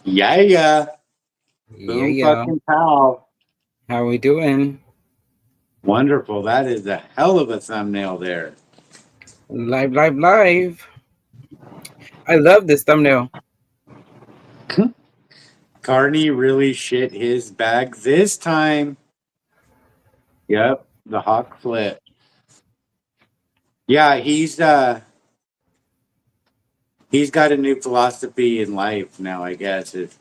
Yeah, yeah. Yeah, Boom yeah. fucking pow. How we doing? Wonderful. That is a hell of a thumbnail there. Live, live, live. I love this thumbnail. Carney really shit his bag this time. Yep, the hawk flip. Yeah, he's got a new philosophy in life now, I guess, is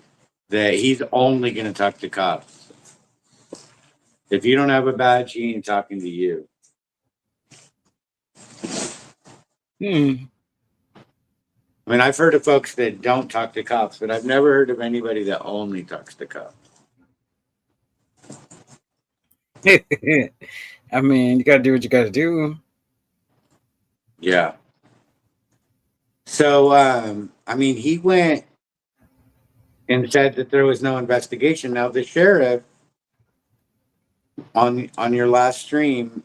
that he's only gonna talk to cops. If you don't have a badge, he ain't talking to you. Hmm. I mean, I've heard of folks that don't talk to cops, but I've never heard of anybody that only talks to cops. I mean, you gotta do what you gotta do. Yeah. So, I mean, he went and said that there was no investigation. Now, the sheriff on your last stream,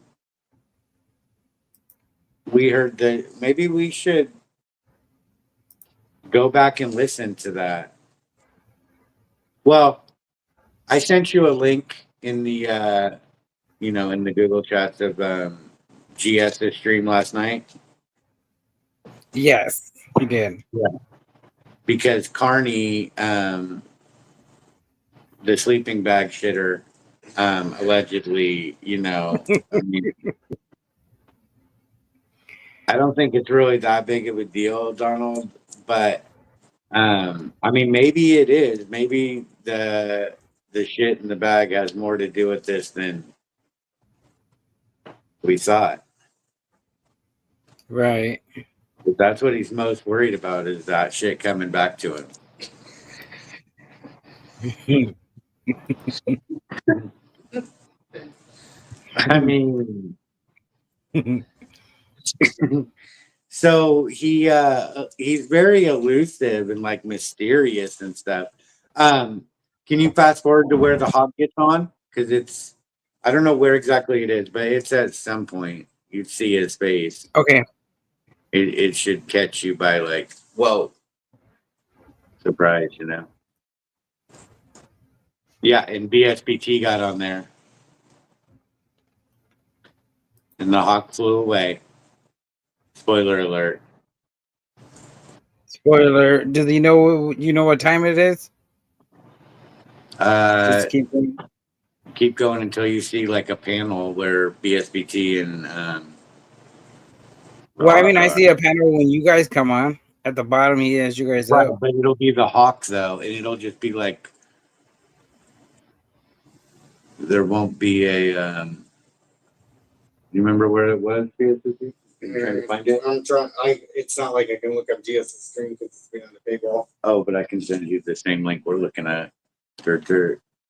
we heard that maybe we should go back and listen to that. Well, I sent you a link in the in the Google chats of GS's stream last night. Yes, he did. Yeah. Because Carney, the sleeping bag shitter, allegedly, I mean, I don't think it's really that big of a deal, Donald. But I mean, maybe it is. Maybe the shit in the bag has more to do with this than we thought. Right. But that's what he's most worried about is that shit coming back to him. I mean, so he's very elusive and like mysterious and stuff. Can you fast forward to where the hawk gets on? Because I don't know where exactly it is, but it's at some point you'd see his face. Okay. It should catch you by like, whoa, surprise, Yeah, and BSBT got on there, and the hawk flew away. Spoiler alert. Spoiler. Does he know? You know what time it is? Uh, Just keep going. keep going until you see like a panel where BSBT and the Well, I hawk mean, I are. see a panel when you guys come on. At the bottom, he has you guys Right, up. but it'll be the hawk though, and it'll just be like there won't be a. You remember where it was? BSBT? You trying to find it? I'm trying. It's not like I can look up GS's stream because it's been on the big wall. Oh, but I can send you the same link we're looking at.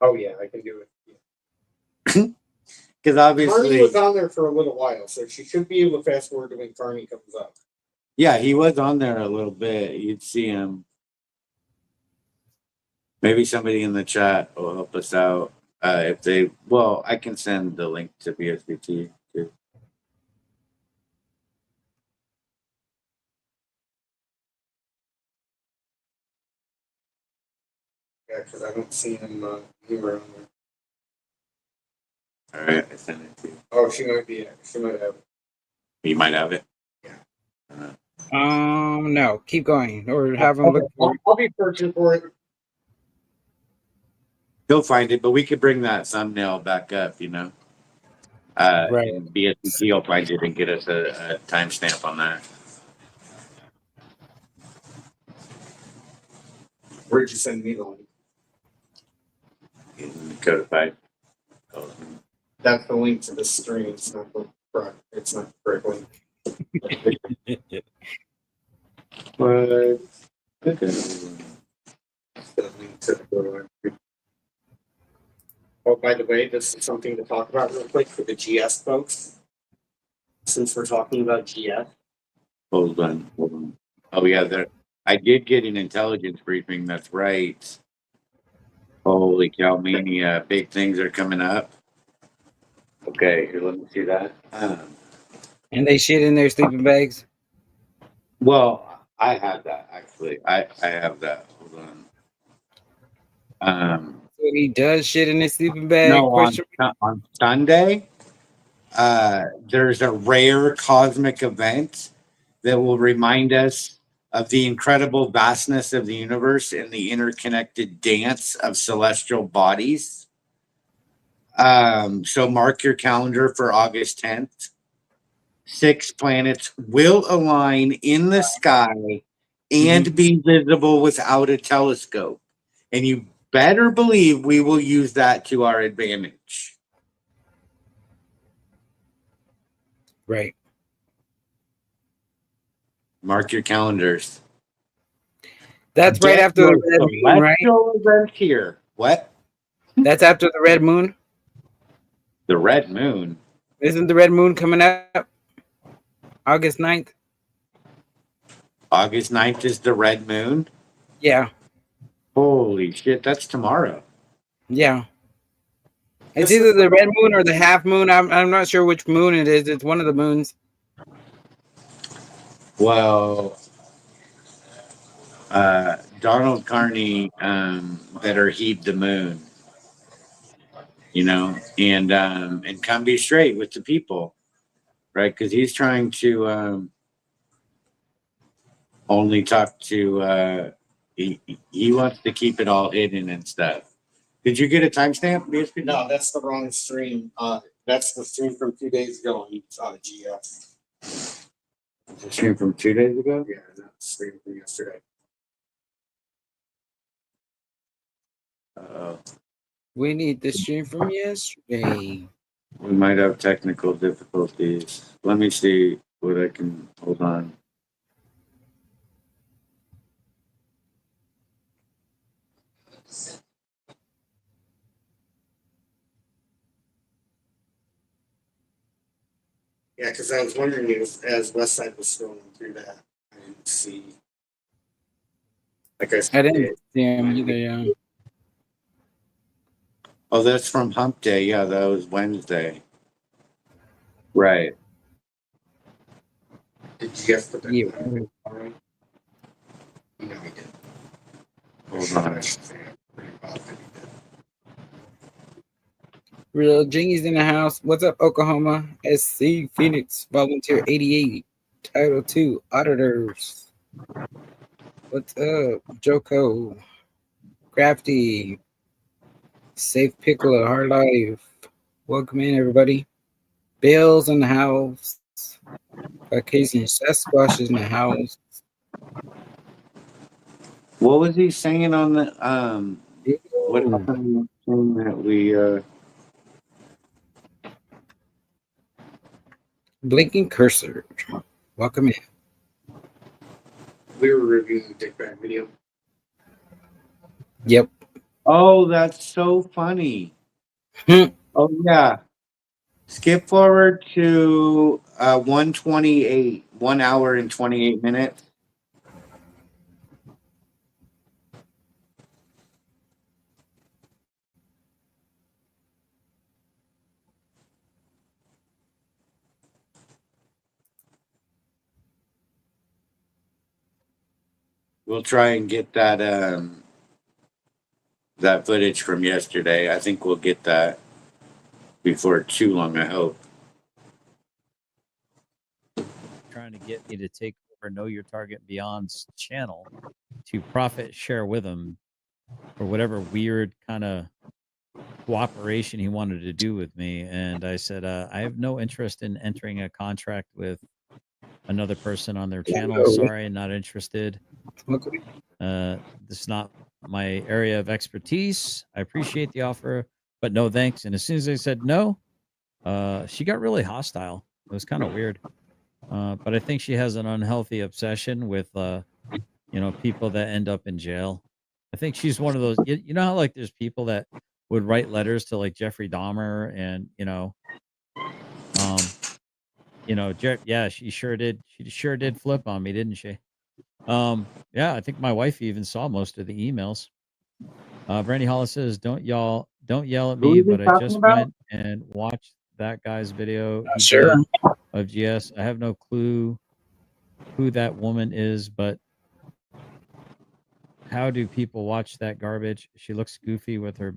Oh yeah, I can do it. Because Carney obviously, was on there for a little while, so she should be able to fast forward to when Carney comes up. yeah, he was on there a little bit. You'd see him. Maybe somebody in the chat will help us out. If they, well, I can send the link to BSBT too. Yeah, because I don't see him anywhere on there. All right, I sent it to you. Oh, she might be. She might have. You might have it. Yeah. No, keep going, or have him look for it. I'll be searching for it. He'll find it, but we could bring that thumbnail back up, Right. and BSBT will find it and get us a timestamp on that. Where'd you send me the link? In Codified. That's the link to the stream. It's not the correct. It's not the correct link. But okay. It's the link to the Oh, by the way, this is something to talk about real quick for the GS folks. Since we're talking about GS. Hold on. Oh yeah, there. I did get an intelligence briefing. That's right. Holy cow, mania! Big things are coming up. Okay, here, let me see that. And they shit in their sleeping bags. Well, I have that actually. I have that. Hold on. So he does shit in his sleeping bag? No, on Sunday, there's a rare cosmic event that will remind us of the incredible vastness of the universe and the interconnected dance of celestial bodies. So mark your calendar for August 10th. 6 planets will align in the sky and be visible without a telescope. And you better believe we will use that to our advantage. Right. Mark your calendars. That's right after the red moon, right? Celestial event here. What? That's after the red moon. The red moon. Isn't the red moon coming up August 9th? August 9th is the red moon. Yeah. Holy shit, that's tomorrow. Yeah. It's either the red moon or the half moon. I'm not sure which moon it is. It's one of the moons. Well, Donald Carney better heed the moon, and come be straight with the people, right? Because he's trying to only talk to. He wants to keep it all hidden and stuff. Did you get a timestamp, BSBT? No, that's the wrong stream. That's the stream from 2 days ago on GS. The stream from 2 days ago? Yeah, that's the stream from yesterday. We need the stream from yesterday. We might have technical difficulties. Let me see what I can hold on. Yeah, because I was wondering if, as Westside was scrolling through that, I didn't see. Like I said, I didn't see him either. Yeah. Oh, that's from Hump Day. Yeah, that was Wednesday. Right. Did you guys put that? Yeah. No, we didn't. Hold on. Real Jingy's in the house. What's up, Oklahoma? SC Phoenix Volunteer 88. Title 2 Auditors. What's up, Joko? Crafty. Safe Pickle, Hard Life. Welcome in, everybody. Bill's in the house. Caucasian Sasquatch is in the house. What was he saying on the what happened that we Blinking Cursor. Welcome in. We were reviewing the Dick Bag video. Yep. Oh, that's so funny. Hmm. Oh yeah. Skip forward to 128, 1 hour and 28 minutes. We'll try and get that footage from yesterday. I think we'll get that before too long, I hope. Trying to get me to take over Know Your Target Beyond's channel to profit share with him or whatever weird kind of cooperation he wanted to do with me. And I said, I have no interest in entering a contract with another person on their channel. Sorry, not interested. This is not my area of expertise. I appreciate the offer, but no thanks. And as soon as I said no, she got really hostile. It was kind of weird. But I think she has an unhealthy obsession with, people that end up in jail. I think she's one of those, you know how like there's people that would write letters to like Jeffrey Dahmer and, yeah, she sure did. She sure did flip on me, didn't she? Yeah, I think my wife even saw most of the emails. Brandy Hollis says, don't yell at me, but I just went and watched that guy's video he Sure. did of GS. I have no clue who that woman is, but How do people watch that garbage? She looks goofy with her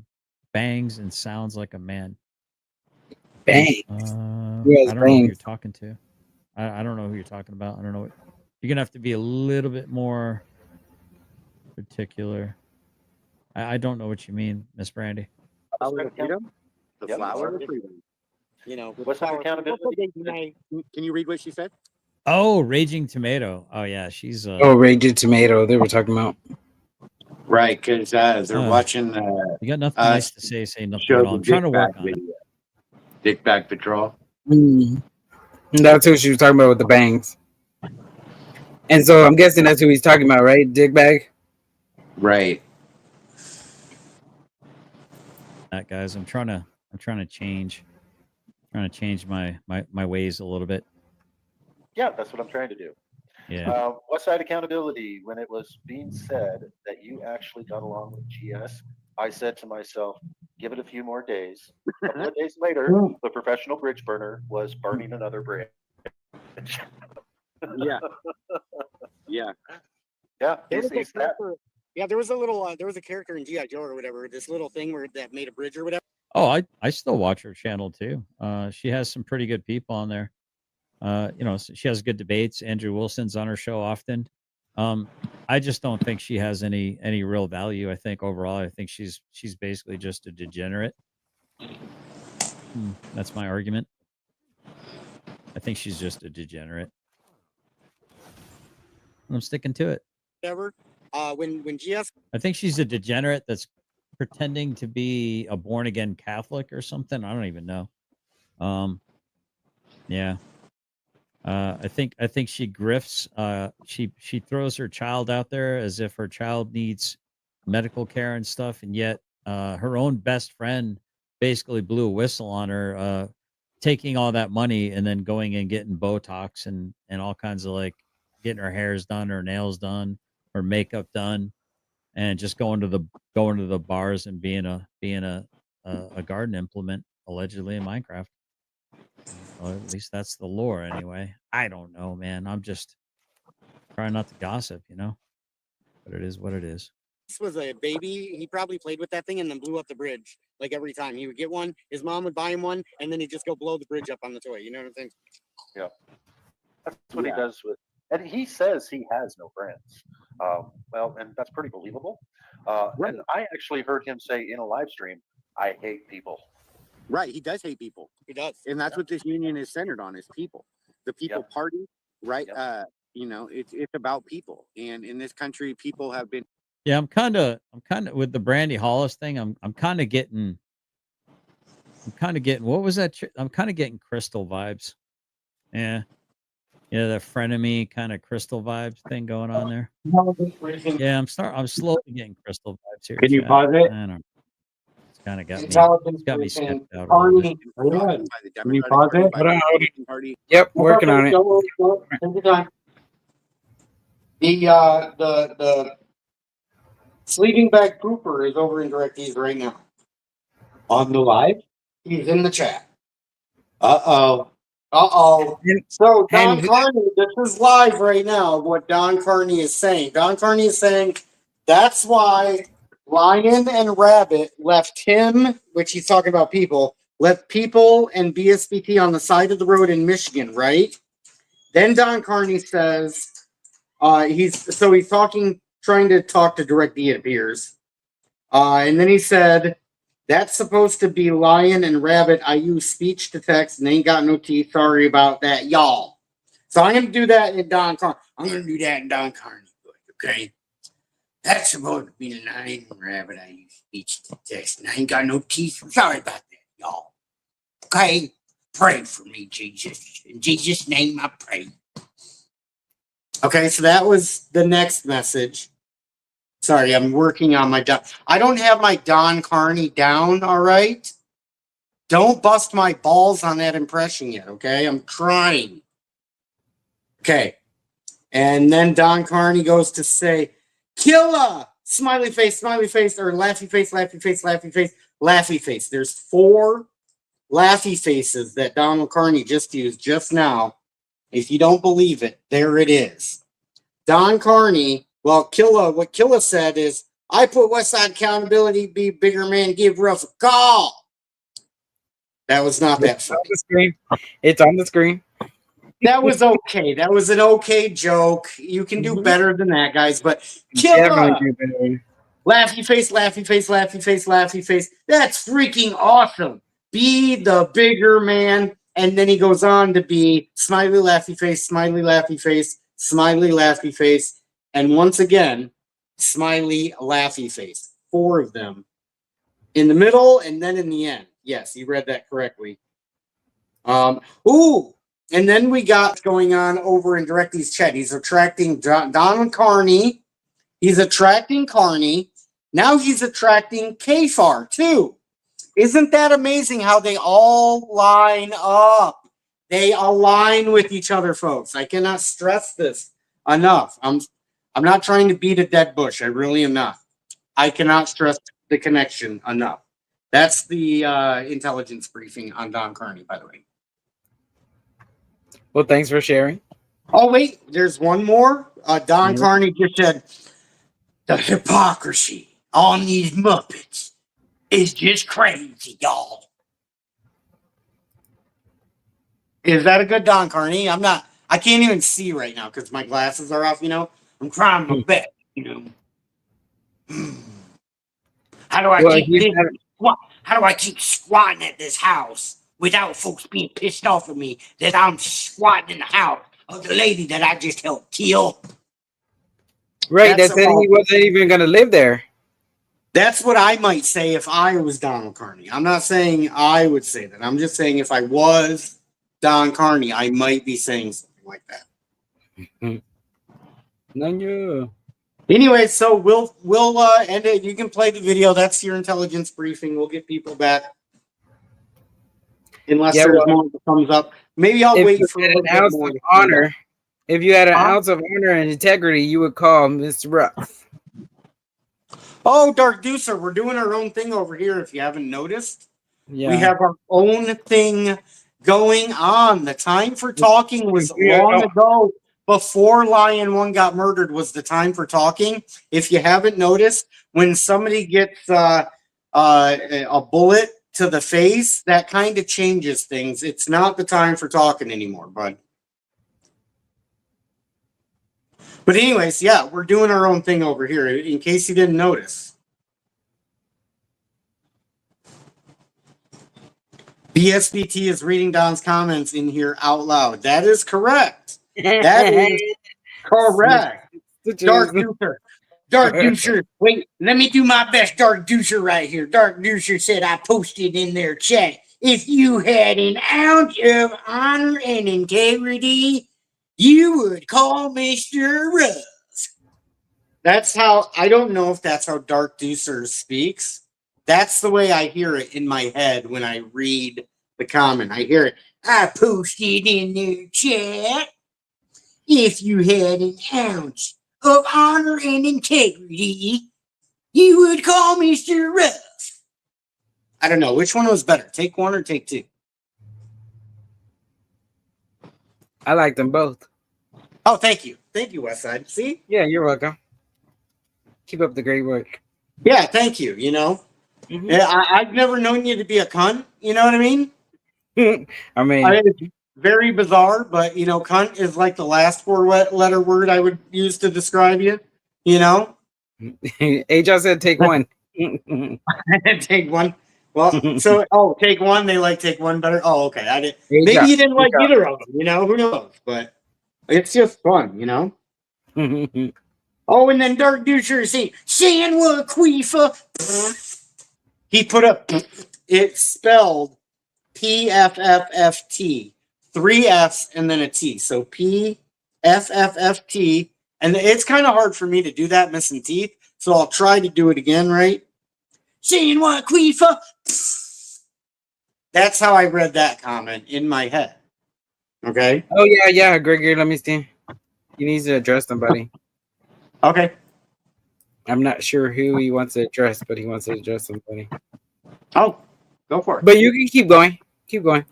bangs and sounds like a man. Bang. I Yes, don't know who you're bangs. talking to. I don't know who you're talking about. I don't know. You're gonna have to be a little bit more particular. I don't know what you mean, Miss Brandy. Flower freedom? The Yep, flower? You know, What's that accountability? Can you read what she said? Oh, Raging Tomato. Oh yeah, she's Oh, Raging Tomato. They were talking about. Right, because they're watching you got nothing us nice to say nothing show at all. the I'm trying to Dick work Bag on it. video. Dick Bag Patrol. Mm. That's who she was talking about with the bangs. And so I'm guessing that's who he's talking about, right? Dickbag? Right. That guys, I'm trying to change my ways a little bit. Yeah, that's what I'm trying to do. Yeah. West Side accountability. When it was being said that you actually got along with GS, I said to myself, give it a few more days. A couple of days later, the professional bridge burner was burning another bridge. Yeah. Yeah. Yeah, there was, he's a that. character, yeah, there was a little, there was a character in GI Joe or whatever. This little thing where that made a bridge or whatever. Oh, I still watch her channel too. She has some pretty good people on there. You know, she has good debates. Andrew Wilson's on her show often. I just don't think she has any real value. I think overall, I think she's basically just a degenerate. That's my argument. I think she's just a degenerate. I'm sticking to it. Whatever. When GS, I think she's a degenerate that's pretending to be a born again Catholic or something. I don't even know. Yeah. I think she grifts. She throws her child out there as if her child needs medical care and stuff, and yet her own best friend basically blew a whistle on her, taking all that money and then going and getting Botox and all kinds of like getting her hairs done, her nails done, her makeup done, and just going to the bars and being a garden implement allegedly in Minecraft. Well, at least that's the lore anyway. I don't know, man. I'm just trying not to gossip, you know. But it is what it is. was a baby, he probably played with that thing and then blew up the bridge. Like every time he would get one, his mom would buy him one, and then he'd just go blow the bridge up on the toy. You know what I'm saying? Yeah, that's what he does with. And he says he has no friends. Well, and that's pretty believable. Right. And I actually heard him say in a live stream, "I hate people." Right. He does hate people. He does. And that's what this union is centered on, is people. The people party, right? You know, it's about people. And in this country, people have been. Yeah, I'm kind of with the Brandy Hollis thing. I'm kind of getting what was that? I'm kind of getting Crystal vibes. Yeah, that frenemy kind of Crystal vibes thing going on there. Yeah, I'm slowly getting Crystal vibes here. Can you Chad. pause it? I don't know. It's kind of got Intelligence me. Got me briefing. skipped out a little bit. Can you pause it? Hold on. Yep, working on it. Take your time. The sleeping bag pooper is over in DirectX right now. On the live? He's in the chat. Uh-oh. So Don Carney, this is live right now, what Don Carney is saying. Don Carney is saying that's why Lion and Rabbit left him, which he's talking about people, left people and BSBT on the side of the road in Michigan, right? Then Don Carney says, he's trying to talk to DirectD, it appears. And then he said, that's supposed to be Lion and Rabbit. I use speech to text and they ain't got no teeth. Sorry about that, y'all. So I'm going to do that in Don Carney. I'm going to do that in Don Carney. Okay? That's supposed to be Lion and Rabbit. I use speech to text and I ain't got no teeth. Sorry about that, y'all. Okay? Pray for me, Jesus. In Jesus' name I pray. Okay, so that was the next message. Sorry, I'm working on my I don't have my Don Carney down, all right? Don't bust my balls on that impression yet, okay? I'm trying. Okay. And then Don Carney goes to say, Killa! Smiley face, or laughy face, laughy face, laughy face, laughy face. There's 4 laughy faces that Donald Carney just used just now. If you don't believe it, there it is. Don Carney Well, what Killa said is, I put Westside Accountability, be bigger man, give Ruff a call. That was not that It's on funny. the screen. It's on the screen. That was okay. That was an okay joke. You can do better than that, guys. But Definitely Killa, do better. laughy face, laughy face, laughy face, laughy face. That's freaking awesome. Be the bigger man. And then he goes on to be smiley, laughy face, smiley, laughy face, smiley, laughy face. And once again, smiley, laughy face. 4 of them in the middle and then in the end. Yes, you read that correctly. And then we got going on over in Directy's chat. He's attracting Don Carney. He's attracting Carney. Now he's attracting KFAR too. Isn't that amazing how they all line up? They align with each other, folks. I cannot stress this enough. I'm not trying to beat a dead bush. I really am not. I cannot stress the connection enough. That's the intelligence briefing on Don Carney, by the way. Well, thanks for sharing. Oh, wait, there's one more. Don Carney just said, the hypocrisy on these Muppets is just crazy, y'all. Is that a good Don Carney? I can't even see right now because my glasses are off, I'm trying my best, How do I keep squatting at this house without folks being pissed off at me that I'm squatting in the house of the lady that I just helped kill? Right, that said he wasn't even going to live there. That's what I might say if I was Donald Carney. I'm not saying I would say that. I'm just saying if I was Don Carney, I might be saying something like that. No. Anyway, so we'll end it. You can play the video. That's your intelligence briefing. We'll get people back. Unless there's more that comes up. Maybe I'll wait for an ounce of honor. If you had an ounce of honor and integrity, you would call Mr. Ruff. Oh, Dark Deucer, we're doing our own thing over here, if you haven't noticed. Yeah. We have our own thing going on. The time for talking was long ago. Before Lion 1 got murdered was the time for talking. If you haven't noticed, when somebody gets a bullet to the face, that kind of changes things. It's not the time for talking anymore, bud. But anyways, yeah, we're doing our own thing over here, in case you didn't notice. BSBT is reading Don's comments in here out loud. That is correct. That is correct. Dark Deucer. Wait, let me do my best Dark Deucer right here. Dark Deucer said I posted in their chat, if you had an ounce of honor and integrity, you would call Mr. Ruff. That's how, I don't know if that's how Dark Deucer speaks. That's the way I hear it in my head when I read the comment. I hear it. I posted in their chat, if you had an ounce of honor and integrity, you would call Mr. Ruff. I don't know. Which one was better? Take 1 or take 2? I like them both. Oh, thank you. Thank you, Westside. See? Yeah, you're welcome. Keep up the great work. Yeah, thank you. Yeah, I've never known you to be a cunt. You know what I mean? I mean, it's very bizarre, but cunt is like the last 4-letter word I would use to describe you. HL said take 1. Take 1. Well, so take 1. They like take 1 better. Oh, okay. I didn't. Maybe you didn't like either of them. Who knows? But it's just fun. Oh, and then Dark Deucer saying Shanwa Quifa. He put up. It's spelled PFFFT. 3 F's and then a T. So PFFFT. And it's kind of hard for me to do that missing teeth. So I'll try to do it again, right? Saying what, Queefa? That's how I read that comment in my head. Okay? Oh, yeah. Gregory, let me see. He needs to address somebody. Okay. I'm not sure who he wants to address, but he wants to address somebody. Oh, go for it. But you can keep going. Keep going.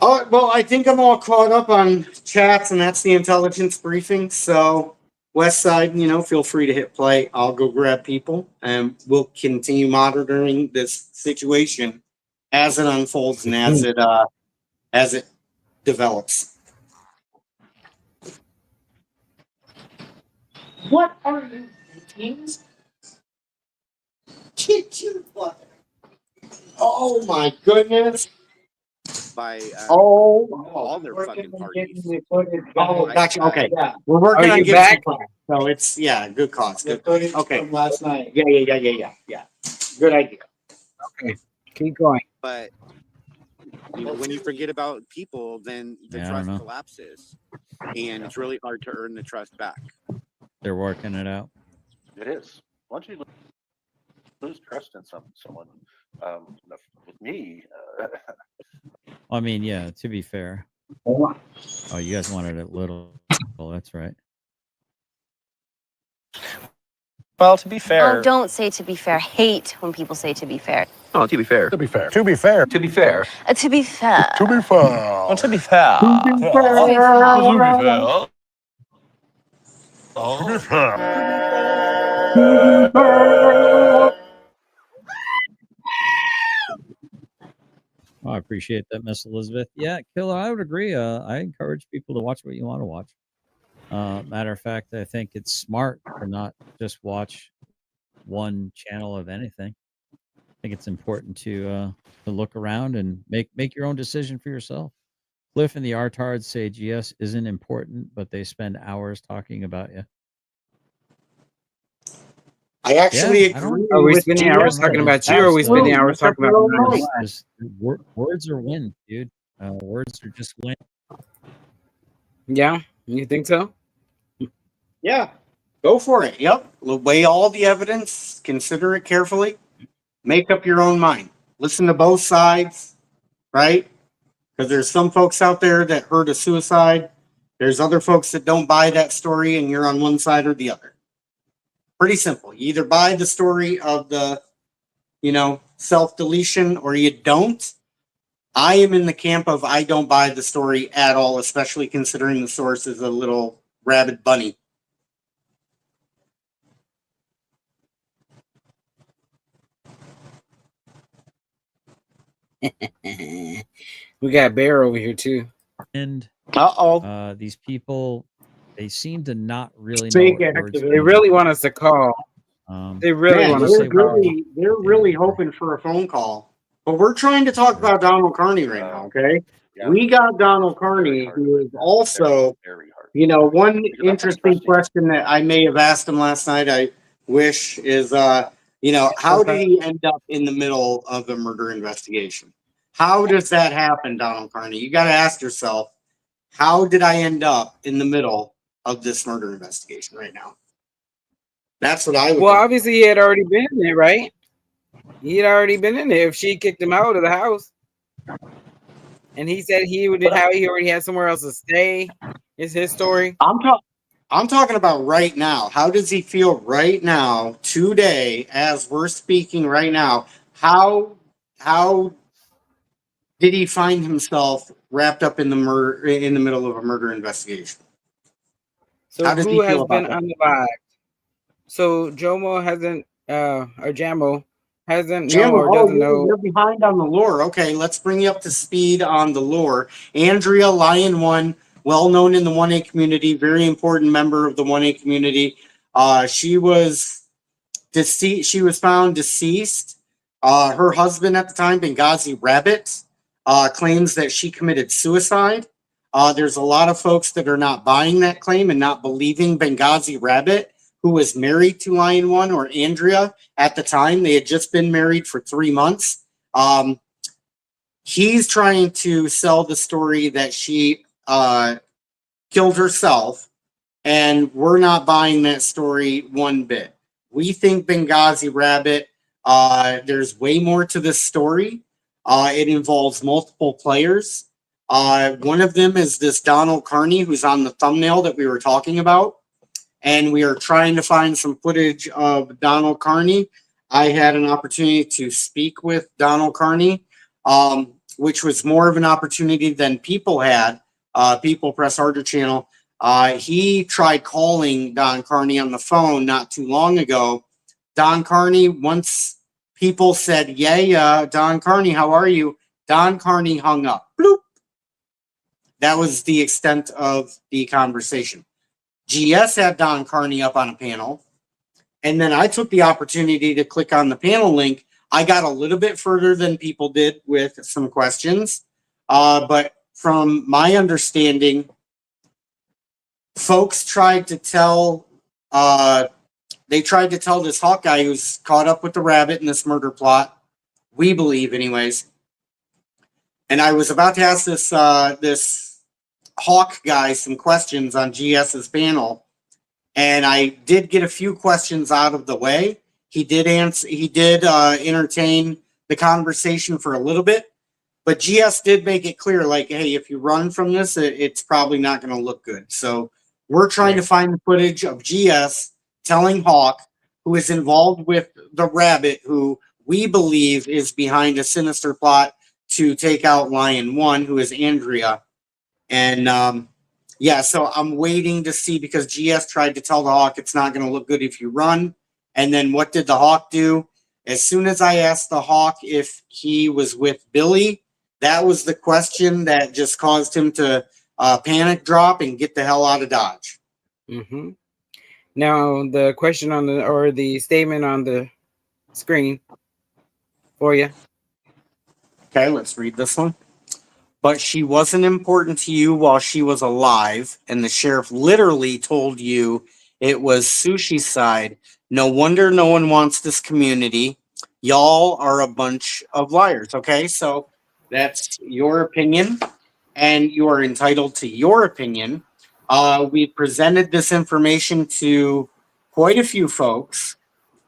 Oh, well, I think I'm all caught up on chats, and that's the intelligence briefing. So West Side, feel free to hit play. I'll go grab people, and we'll continue monitoring this situation as it unfolds and as it develops. What are you thinking? Oh my goodness! by All their fucking parties. Oh, gotcha. Okay, we're working on you getting back? some class. So it's good cause. Good. Okay. From last night. Yeah. Good idea. Okay, keep going. But when you forget about people, then the Yeah, I trust don't know. collapses, and it's really hard to earn the trust back. They're working it out. It is. Once you lose trust in someone, with me, I mean, yeah, to be fair. Oh, you guys wanted it little. Well, that's right. Well, to be fair. Oh, don't say to be fair. Hate when people say to be fair. Oh, to be fair. To be fair. To be fair. To be fair. To be fair. To be fair. Well, to be fair. To be fair. To be fair. Oh, I appreciate that, Miss Elizabeth. Yeah, Killer, I would agree. I encourage people to watch what you want to watch. Matter of fact, I think it's smart to not just watch one channel of anything. I think it's important to look around and make your own decision for yourself. Cliff and the Artards say GS isn't important, but they spend hours talking about you. I actually Yeah, I don't- agree. Are we with spending GS. hours talking about you, or are we spending Absolutely. hours talking Make about up your own others? mind. Just words are win, dude. Words are just win. Yeah, you think so? Yeah, go for it. Yep. Weigh all the evidence, consider it carefully, make up your own mind. Listen to both sides, right? Because there's some folks out there that heard a suicide. There's other folks that don't buy that story, and you're on one side or the other. Pretty simple. You either buy the story of the, self-deletion, or you don't. I am in the camp of I don't buy the story at all, especially considering the source is a little rabid bunny. We got Bear over here too. And these people, they seem to not really know Fake what words activism. They mean. really want us to call. They really Man, want us they're to call. really hoping for a phone call. But we're trying to talk about Donald Carney right now, okay? yeah, We got Donald very Carney, hard who to is do. also, very hard. one Because I'm interesting trusting. question that I may have asked him last night, I wish, is, how did he end up in the middle of a murder investigation? How does that happen, Donald Carney? You got to ask yourself, how did I end up in the middle of this murder investigation right now? That's what I would Well, think. obviously he had already been in there, right? He had already been in there. If she kicked him out of the house, and he said he already had somewhere else to stay, is his story. I'm talking about right now. How does he feel right now, today, as we're speaking right now? How did he find himself wrapped up in the middle of a murder investigation? So How does who he feel has about been that? unalived? So Jomo hasn't, or Jamo hasn't Jim, known or doesn't know. you're behind on the lore. Okay, let's bring you up to speed on the lore. Andrea, Lion One, well known in the 1A community, very important member of the 1A community. She was deceased. She was found deceased. Her husband at the time, Benghazi Rabbit, claims that she committed suicide. There's a lot of folks that are not buying that claim and not believing Benghazi Rabbit, who was married to Lion One, or Andrea at the time. They had just been married for 3 months. He's trying to sell the story that she killed herself, and we're not buying that story one bit. We think Benghazi Rabbit, there's way more to this story. It involves multiple players. One of them is this Donald Carney, who's on the thumbnail that we were talking about. And we are trying to find some footage of Donald Carney. I had an opportunity to speak with Donald Carney, which was more of an opportunity than People had, People Press Harder channel. He tried calling Don Carney on the phone not too long ago. Don Carney, once people said, yeah, Don Carney, how are you? Don Carney hung up. Bloop. That was the extent of the conversation. GS had Don Carney up on a panel. And then I took the opportunity to click on the panel link. I got a little bit further than people did with some questions. But from my understanding, folks tried to tell this Hawk guy who's caught up with the rabbit in this murder plot, we believe anyways. And I was about to ask this Hawk guy some questions on GS's panel, and I did get a few questions out of the way. He did entertain the conversation for a little bit, but GS did make it clear, like, hey, if you run from this, it's probably not going to look good. So we're trying to find the footage of GS telling Hawk, who is involved with the rabbit, who we believe is behind a sinister plot to take out Lion 1, who is Andrea. And so I'm waiting to see, because GS tried to tell the Hawk it's not going to look good if you run. And then what did the Hawk do? As soon as I asked the Hawk if he was with Billy, that was the question that just caused him to panic drop and get the hell out of Dodge. Mm-hmm. Now, the question the statement on the screen for you. Okay, let's read this one. But she wasn't important to you while she was alive, and the sheriff literally told you it was Sushi's side. No wonder no one wants this community. Y'all are a bunch of liars. Okay, so that's your opinion, and you are entitled to your opinion. We presented this information to quite a few folks.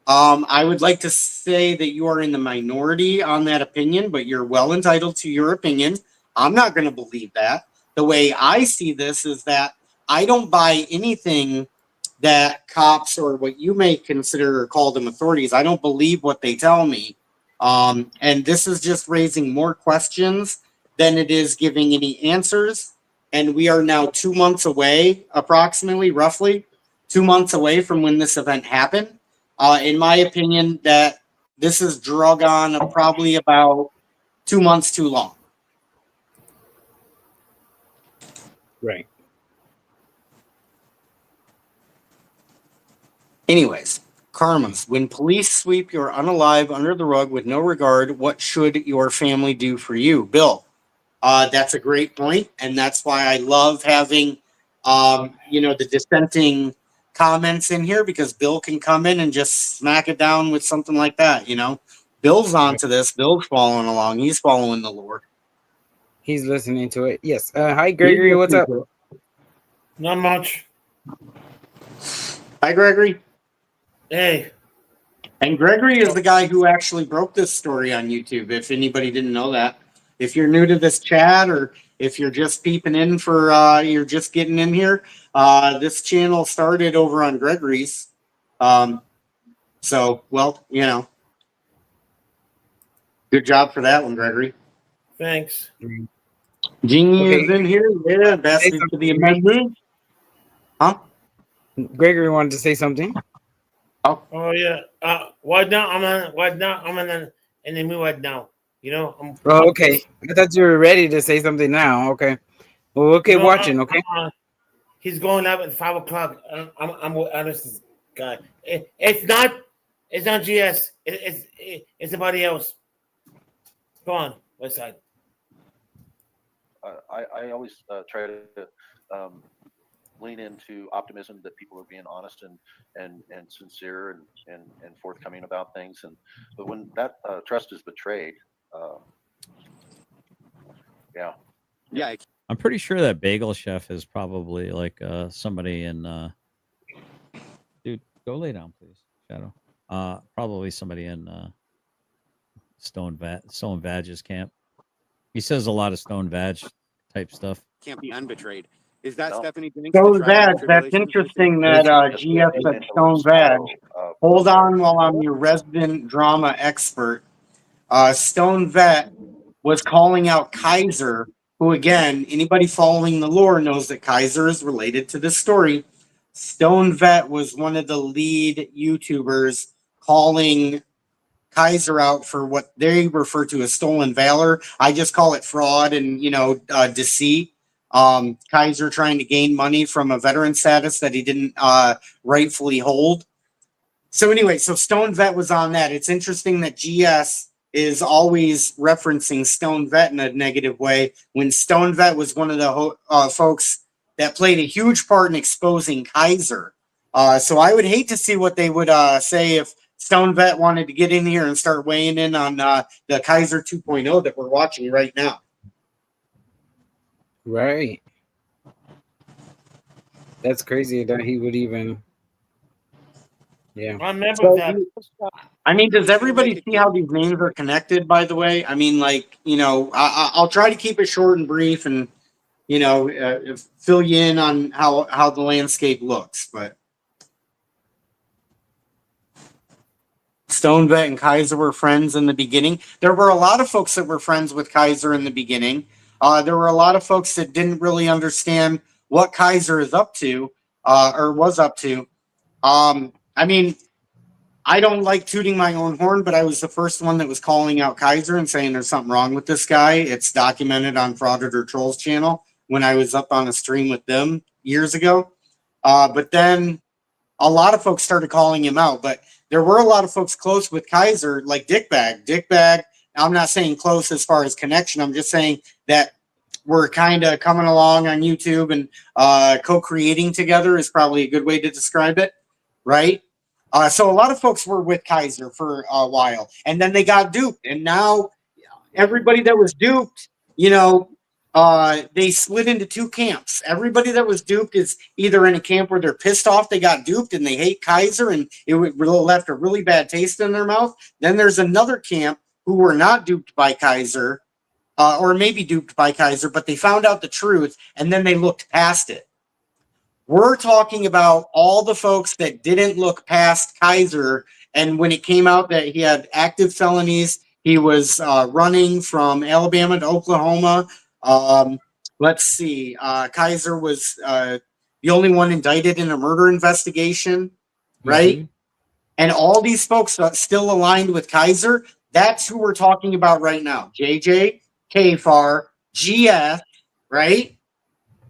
I would like to say that you are in the minority on that opinion, but you're well entitled to your opinion. I'm not going to believe that. The way I see this is that I don't buy anything that cops, or what you may consider or call them authorities, I don't believe what they tell me. And this is just raising more questions than it is giving any answers. And we are now 2 months away, approximately, roughly 2 months away from when this event happened. In my opinion, that this is drug on probably about 2 months too long. Right. Anyways, karmas. When police sweep your unalive under the rug with no regard, what should your family do for you? Bill, that's a great point, and that's why I love having, the dissenting comments in here, because Bill can come in and just smack it down with something like that. Bill's onto this. Bill's following along. He's following the Lord. He's listening to it. Yes. Hi, Gregory. What's up? Not much. Hi, Gregory. Hey. And Gregory is the guy who actually broke this story on YouTube, if anybody didn't know that. If you're new to this chat, or if you're just peeping in you're just getting in here, this channel started over on Gregory's. Good job for that one, Gregory. Thanks. Jingy is in here. Yeah, that's to the amendment. Huh? Gregory wanted to say something. Oh yeah. What now? I'm in the mood right now. Okay. I thought you were ready to say something now. Okay. Well, okay, watching. Okay. He's going up at 5 o'clock. I'm this guy. It's not GS. It's somebody else. Go on, West Side. I always try to lean into optimism that people are being honest and sincere and forthcoming about things. But when that trust is betrayed, yeah. I'm pretty sure that Bagel Chef is probably like somebody in. Dude, go lay down, please, Shadow. Probably somebody in Stone Vag's camp. He says a lot of Stone Vag type stuff. Can't be unbetrayed. Is that Stephanie Binks? Stone Vag, that's interesting that GF said Stone Vag. Hold on while I'm your resident drama expert. Stone Vet was calling out Kaiser who again, anybody following the lore knows that Kaiser is related to this story. Stone Vet was one of the lead YouTubers calling Kaiser out for what they refer to as stolen valor. I just call it fraud and, deceit. Kaiser trying to gain money from a veteran status that he didn't rightfully hold. So anyway, so Stone Vet was on that. It's interesting that GS is always referencing Stone Vet in a negative way when Stone Vet was one of the folks that played a huge part in exposing Kaiser. So I would hate to see what they would say if Stone Vet wanted to get in here and start weighing in on the Kaiser 2.0 that we're watching right now. Right. That's crazy that he would even. Yeah. I remember So, that. I mean, does everybody see how these names are connected, by the way? I mean, I'll try to keep it short and brief and, fill you in on how the landscape looks. But Stone Vet and Kaiser were friends in the beginning. There were a lot of folks that were friends with Kaiser in the beginning. There were a lot of folks that didn't really understand what Kaiser is up to or was up to. I mean, I don't like tooting my own horn, but I was the first one that was calling out Kaiser and saying there's something wrong with this guy. It's documented on Frauditor Trolls channel when I was up on a stream with them years ago. But then a lot of folks started calling him out. But there were a lot of folks close with Kaiser, like Dickbag. Dickbag, I'm not saying close as far as connection. I'm just saying that we're kind of coming along on YouTube and co-creating together is probably a good way to describe it, right? So a lot of folks were with Kaiser for a while, and then they got duped. And now everybody that was duped, they split into two camps. Everybody that was duped is either in a camp where they're pissed off they got duped and they hate Kaiser and it left a really bad taste in their mouth. Then there's another camp who were not duped by Kaiser, or maybe duped by Kaiser, but they found out the truth and then they looked past it. We're talking about all the folks that didn't look past Kaiser. And when it came out that he had active felonies, he was running from Alabama to Oklahoma. Let's see. Kaiser was the only one indicted in a murder investigation, right? Mm-hmm. And all these folks are still aligned with Kaiser. That's who we're talking about right now. JJ, KFAR, GS, right?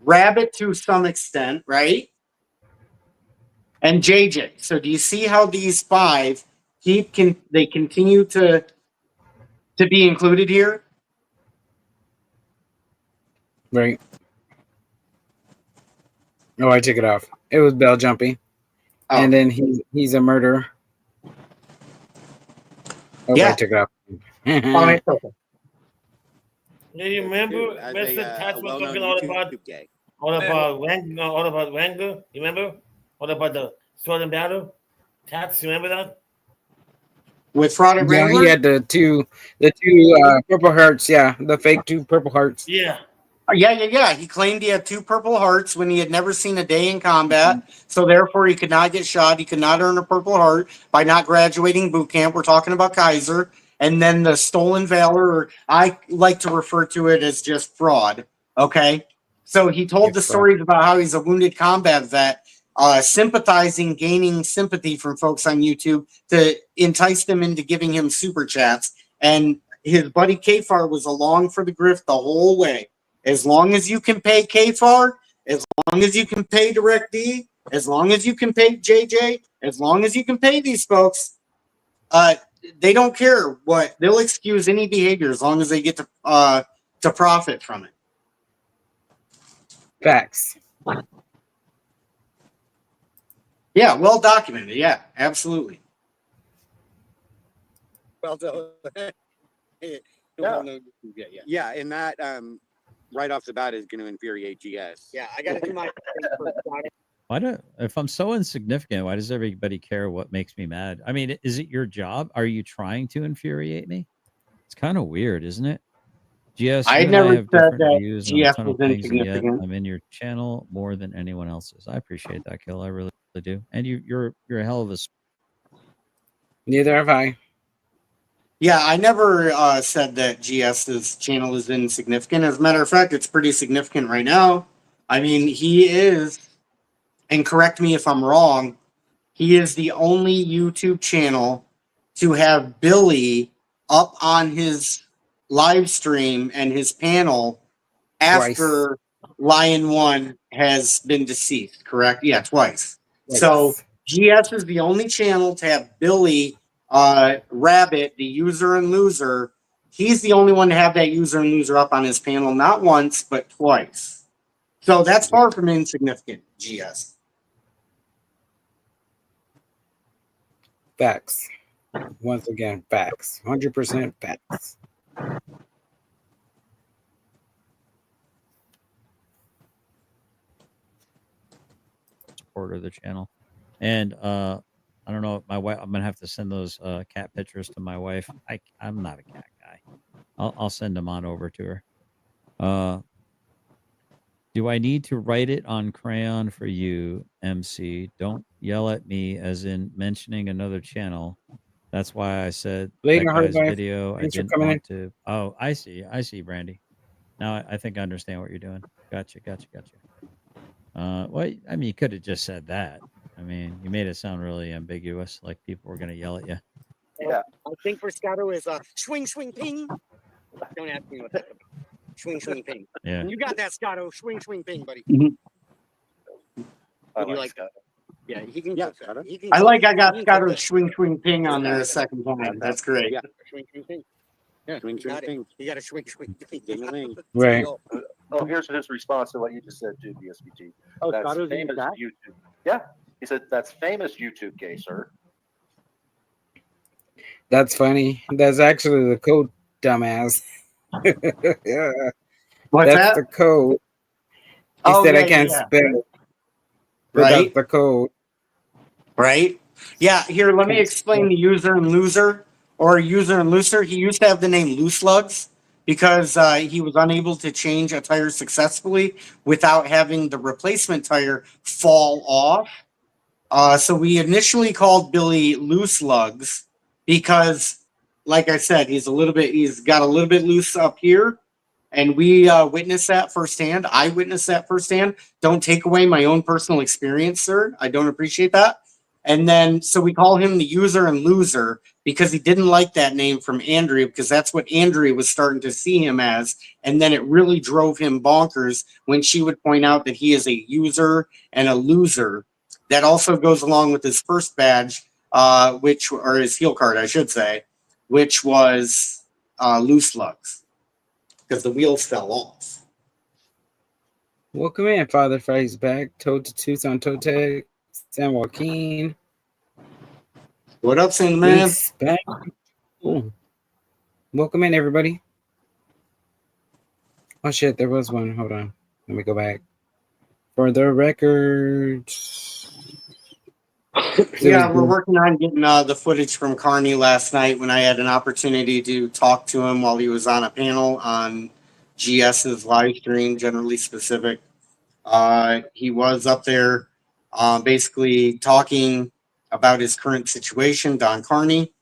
Rabbit to some extent, right? And JJ. So do you see how these five they continue to be included here? Right. Oh, I took it off. It was bell jumpy. Oh. And then he's a murderer. Oh, yeah. I took it off. Do you remember Mr. Tats was talking all about Ranga? You remember? All about the sword and battle? Tats, you remember that? With Fraud and Wrangler? He had the two purple hearts. Yeah, the fake 2 purple hearts. Yeah. Yeah. He claimed he had 2 purple hearts when he had never seen a day in combat. Mm-hmm. So therefore, he could not get shot. He could not earn a purple heart by not graduating boot camp. We're talking about Kaiser. And then the stolen valor, or I like to refer to it as just fraud. Okay. So he told the stories about how he's a wounded combat vet, sympathizing, gaining sympathy from folks on YouTube to entice them into giving him super chats. And his buddy KFAR was along for the grift the whole way. As long as you can pay KFAR, as long as you can pay Direct D, as long as you can pay JJ, as long as you can pay these folks, they don't care what. They'll excuse any behavior as long as they get to profit from it. Facts. Yeah, well documented. Yeah, absolutely. Well, so, yeah, and that right off the bat is going to infuriate GS. Yeah, I got to do my. If I'm so insignificant, why does everybody care what makes me mad? I mean, is it your job? Are you trying to infuriate me? It's kind of weird, isn't it? GS, I never said that GS was insignificant. I'm in your channel more than anyone else's. I appreciate that, Kill. I really do. And you're a hell of a. Neither have I. Yeah, I never said that GS's channel is insignificant. As a matter of fact, it's pretty significant right now. I mean, he is, and correct me if I'm wrong, he is the only YouTube channel to have Billy up on his live stream and his panel Twice. after Lion One has been deceased, correct? Yeah, twice. So GS is the only channel to have Billy Rabbit, the user and loser. He's the only one to have that user and loser up on his panel, not once, but twice. So that's far from insignificant, GS. Facts. Once again, facts. 100% facts. Supporter of the channel. And I don't know, my wife, I'm gonna have to send those cat pictures to my wife. I'm not a cat guy. I'll send them on over to her. Do I need to write it on crayon for you, MC? Don't yell at me as in mentioning another channel. That's why I said Later, that guy's Hardlife. video. Thanks I for didn't coming want to. Oh, I see, Brandy. Now I think I understand what you're doing. Gotcha. Well, I mean, you could have just said that. I mean, you made it sound really ambiguous, like people were going to yell at you. Yeah. I think for Scotto is swing, swing, ping. Don't ask me what that's about. Swing, swing, ping. Yeah. You got that, Scotto. Swing, swing, ping, buddy. I Would you like Scott. Yeah, he can. Yeah, Scotto. He can. I got he can Scotto's take that. swing, swing, ping on there a second time. That's great. Yeah, swing, swing, ping. Yeah, Swing, you swing, got it. ping. You got to swing, swing, ping. Ding-a-ling. Right. Oh, here's his response to what you just said too, BSBT. Oh, That's Scotto's in famous the chat? YouTube. Yeah, he said that's famous YouTube gay, sir. That's funny. That's actually the code, dumbass. Yeah. What's That's that? the code. He Oh, said yeah, I can't yeah. spell it. But Right? that's the code. Right? Yeah, here, let me explain the user and loser, or user and loser. He used to have the name Loose Lugs because he was unable to change a tire successfully without having the replacement tire fall off. So we initially called Billy Loose Lugs because, like I said, he's got a little bit loose up here. And we witnessed that firsthand. I witnessed that firsthand. Don't take away my own personal experience, sir. I don't appreciate that. And then, so we call him the user and loser because he didn't like that name from Andrea because that's what Andrea was starting to see him as. And then it really drove him bonkers when she would point out that he is a user and a loser. That also goes along with his first badge, or his heel card, I should say, which was Loose Lugs because the wheels fell off. Welcome in, Father Fry's back. Toad to Tucson, Toe Tag, San Joaquin. What up, Saint Man? Back. Ooh. Welcome in, everybody. Oh shit, there was one. Hold on. Let me go back. For the record. Yeah, we're working on getting the footage from Carney last night when I had an opportunity to talk to him while he was on a panel on GS's live stream, Generally Specific. He was up there basically talking about his current situation, Don Carney.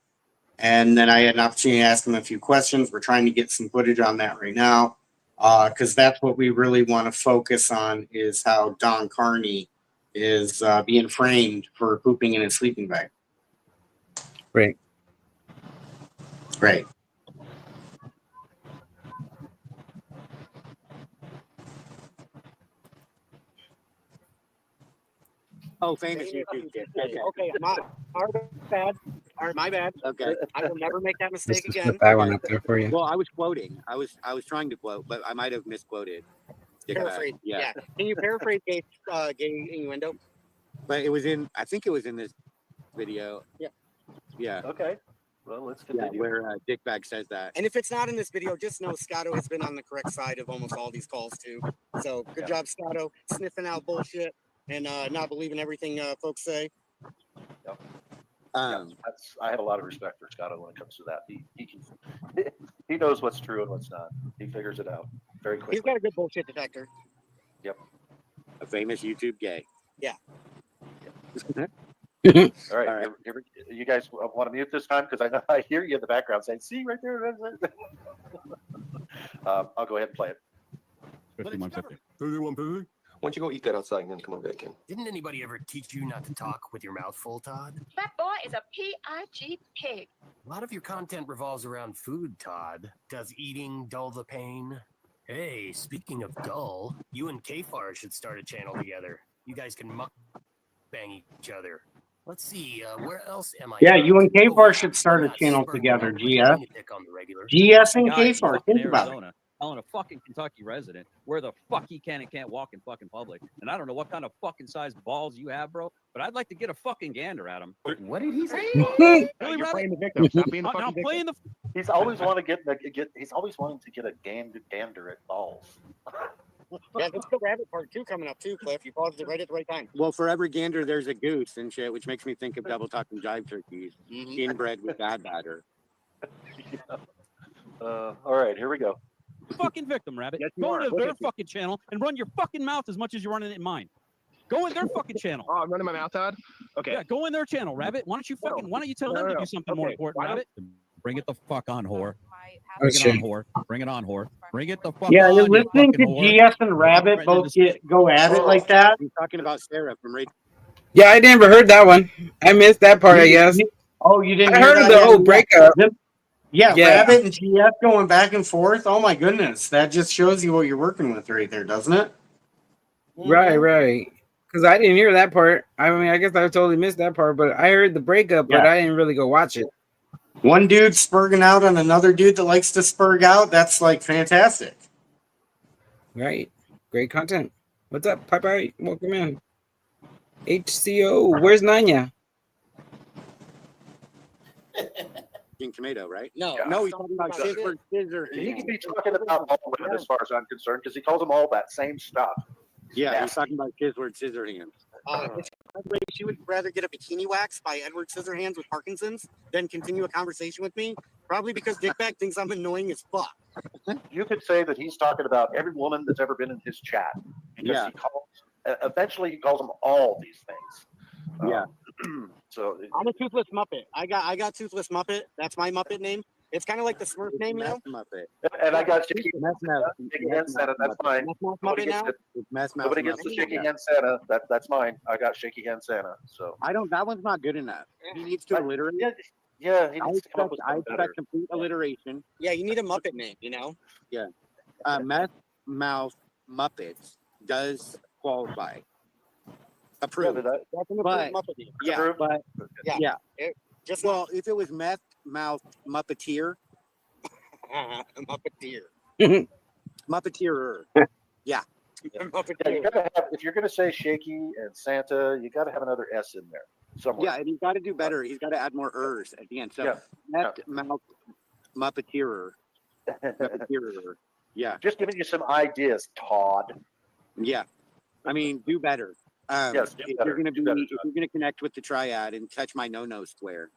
And then I had an opportunity to ask him a few questions. We're trying to get some footage on that right now because that's what we really want to focus on is how Don Carney is being framed for pooping in his sleeping bag. Right. Right. Oh, famous YouTube kid. Okay, our bad. My bad. Okay, I will never make that mistake Let's again. put that one up there for you. Well, I was quoting. I was trying to quote, but I might have misquoted. Paraphrase. Yeah. Can you paraphrase gay innuendo? But it was in. I think it was in this video. Yeah. Yeah. Okay. Well, let's continue. Where Dickbag says that. And if it's not in this video, just know Scotto has been on the correct side of almost all these calls too. So good job, Scotto, sniffing out bullshit and not believing everything folks say. Yep. I have a lot of respect for Scotto when it comes to that. He can he knows what's true and what's not. He figures it out very quickly. He's got a good bullshit detector. Yep. A famous YouTube gay. Yeah. All right. You guys want to mute this time? Because I know I hear you in the background saying, see right there. I'll go ahead and play it. 51 50. Why don't you go eat that outside and then come on back in? Didn't anybody ever teach you not to talk with your mouth full, Todd? That boy is a P-I-G pig. A lot of your content revolves around food, Todd. Does eating dull the pain? Hey, speaking of dull, you and Kfar should start a channel together. You guys can bang each other. Let's see, where else am I? Yeah, you and Oh, Kfar yeah, should start a not channel spurting together, my GS. lunatic on the regular. GS and Guys, Kfar, fucking think about it. Arizona, telling a fucking Kentucky resident where the fuck he can and can't walk in fucking public. And I don't know what kind of fucking size balls you have, bro, but I'd like to get a fucking gander at him. What did he say? Really, You're Rabbit? playing the victim. Stop being the No, fucking I'm victim. playing the. He's always wanting to get a gander at balls. Yeah, there's the rabbit part 2 coming up too, Cliff. You paused it right at the right time. Well, for every gander, there's a goose and shit, which makes me think of double talking jive turkeys, inbred with bad batter. All right, here we go. Fucking victim, Rabbit. Yes, you Go are. into Look their at you. fucking channel and run your fucking mouth as much as you're running it in mine. Go in their fucking channel. Oh, I'm running my mouth, Todd? Okay. Yeah, go in their channel, Rabbit. Why don't you tell them to do something more important, Rabbit? Bring it the fuck on, whore. Bring it on, whore. Bring it on, whore. Bring it the fuck Yeah, on, you're you listening fucking to whore. GS and Rabbit both go at it like that. He's talking about Sarah from Radio. Yeah, I never heard that one. I missed that part, I guess. Oh, you didn't I hear heard of that the yet? whole breakup. Yeah, Yeah. Rabbit and GS going back and forth. Oh my goodness, that just shows you what you're working with right there, doesn't it? Right. Because I didn't hear that part. I mean, I guess I totally missed that part, but I heard the breakup, but Yeah. I didn't really go watch it. One dude spurging out on another dude that likes to spurg out. That's like fantastic. Right. Great content. What's up, Popeye? Welcome in. HCO. Where's Nanya? King Tomato, right? No, Yeah. no, he's talking about Shizford Scissor. He can be talking about all of it as far as I'm concerned, because he calls them all that same stuff. Yeah, he's talking about Shizford Scissorhands. She would rather get a bikini wax by Edward Scissorhands with Parkinson's than continue a conversation with me. Probably because Dickbag thinks I'm annoying as fuck. You could say that he's talking about every woman that's ever been in his chat. Because Yeah. he calls, eventually he calls them all these things. Yeah. So I'm a toothless Muppet. I got toothless Muppet. That's my Muppet name. It's kind of like the Smurf name, you know? Muppet. and I got shaky Shaky hand Santa. That's mine. Muppet now. Nobody gets the shaky hand Santa. That's mine. I got shaky hand Santa. So I don't. That one's not good enough. He needs to alliterate. Yeah, he needs to come up with I something expect better. complete alliteration. Yeah, you need a Muppet name, you know? Yeah. Meth Mouth Muppets does qualify. Approved. Yeah, That's an approved Muppet name. Yeah, Approved? but yeah. Just well, if it was Meth Mouth Muppeteer, Muppeteer, Muppeteerer. Yeah. Yeah, you gotta have, if you're gonna say shaky and Santa, you gotta have another S in there somewhere. Yeah, and he's got to do better. He's got to add more ers at the end. So, Yeah. Meth Mouth Muppeteerer. Muppeteerer. Yeah. Just giving you some ideas, Todd. Yeah. I mean, do better. Yes, do if better, you're gonna do be, better, if you're gonna connect with the triad and touch my no square,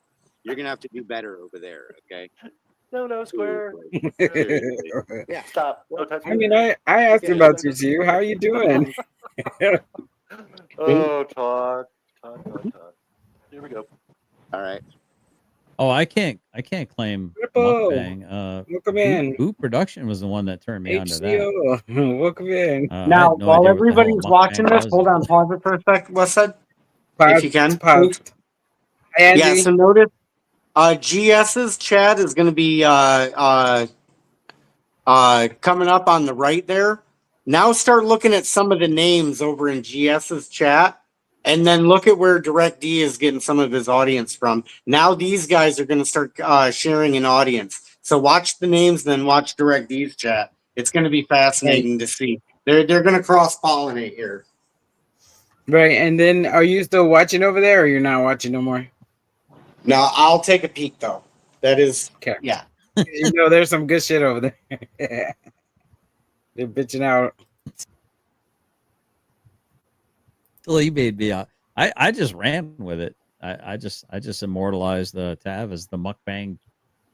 you're gonna have to do better over there. Okay. No square. Yeah. Stop. No touch I mean, I asked about you, too. How you doing? Oh, Todd. Here we go. All right. Oh, I can't claim Ripple. mukbang. Welcome in. Boot Production was the one that turned me onto that. HCO. Welcome in. I Now, had no while idea what the hell everybody's mukbang watching this, was. hold on, pause it for a sec. What's that? If you can. Paused. Hi, Angie. Yeah, so notice GS's chat is going to be coming up on the right there. Now start looking at some of the names over in GS's chat, and then look at where Direct D is getting some of his audience from. Now these guys are going to start sharing an audience. So watch the names, then watch Direct D's chat. It's going to be fascinating to see. They're going to cross-pollinate here. Right, and then are you still watching over there, or you're not watching no more? Now, I'll take a peek, though. That is, Okay. yeah. You know, there's some good shit over there. They're bitching out. Well, he made me. I just ran with it. I just immortalized the Tav as the mukbang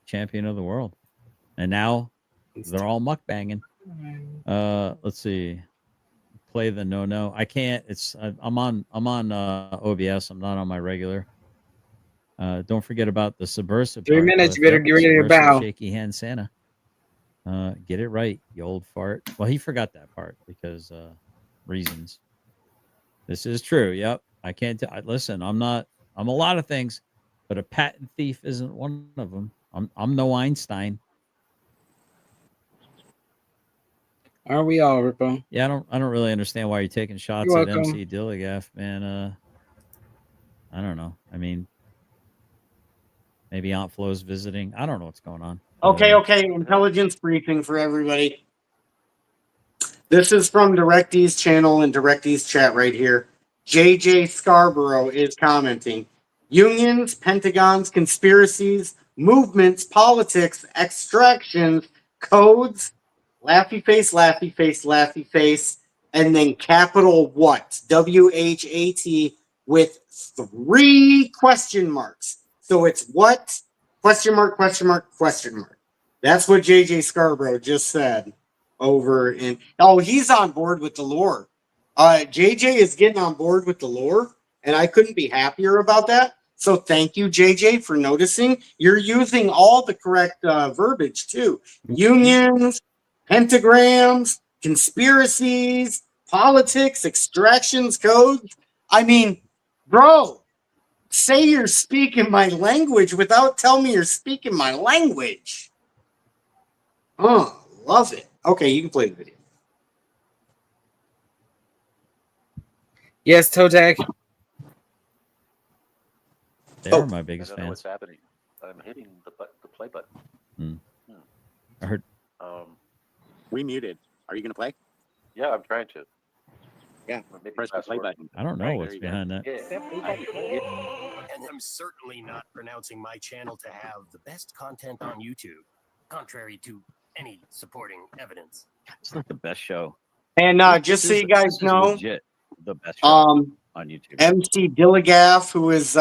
champion of the world, and now they're all mukbanging. Let's see. play the no. I can't. It's I'm on OBS. I'm not on my regular. Don't forget about the subversive. 3 part, minutes. Cliff. You better Yep, get ready to subversive bow. shaky hand Santa. Get it right, you old fart. Well, he forgot that part because reasons. This is true. Yep. I can't. Listen, I'm not. I'm a lot of things, but a patent thief isn't one of them. I'm no Einstein. Aren't we all, Rippo? Yeah, I don't really understand why you're taking shots You're at welcome. MC Dilligaff, man. I don't know. I mean, maybe Aunt Flo's visiting. I don't know what's going on. Okay. Intelligence briefing for everybody. This is from DirectEase channel and DirectEase chat right here. JJ Scarborough is commenting. Unions, pentagons, conspiracies, movements, politics, extractions, codes, laughy face, laughy face, laughy face, and then capital what? WHAT with 3 question marks. So it's what? Question mark, question mark, question mark. That's what JJ Scarborough just said over in. Oh, he's on board with the lore. JJ is getting on board with the lore, and I couldn't be happier about that. So thank you, JJ, for noticing. You're using all the correct verbiage too. Unions, pentagrams, conspiracies, politics, extractions, codes. I mean, bro, say you're speaking my language without telling me you're speaking my language. Oh, love it. Okay, you can play the video. Yes, Totek. They are my biggest I don't know fans. what's happening. I'm hitting the play button. I heard. We muted. Are you going to play? Yeah, I'm trying to. Yeah, maybe press the play button. I don't know Right, what's there you go. behind that. And I'm certainly not pronouncing my channel to have the best content on YouTube, contrary to any supporting evidence. It's like the best show. And just so you guys know, legit the best show on YouTube. MC Dilligaff, who is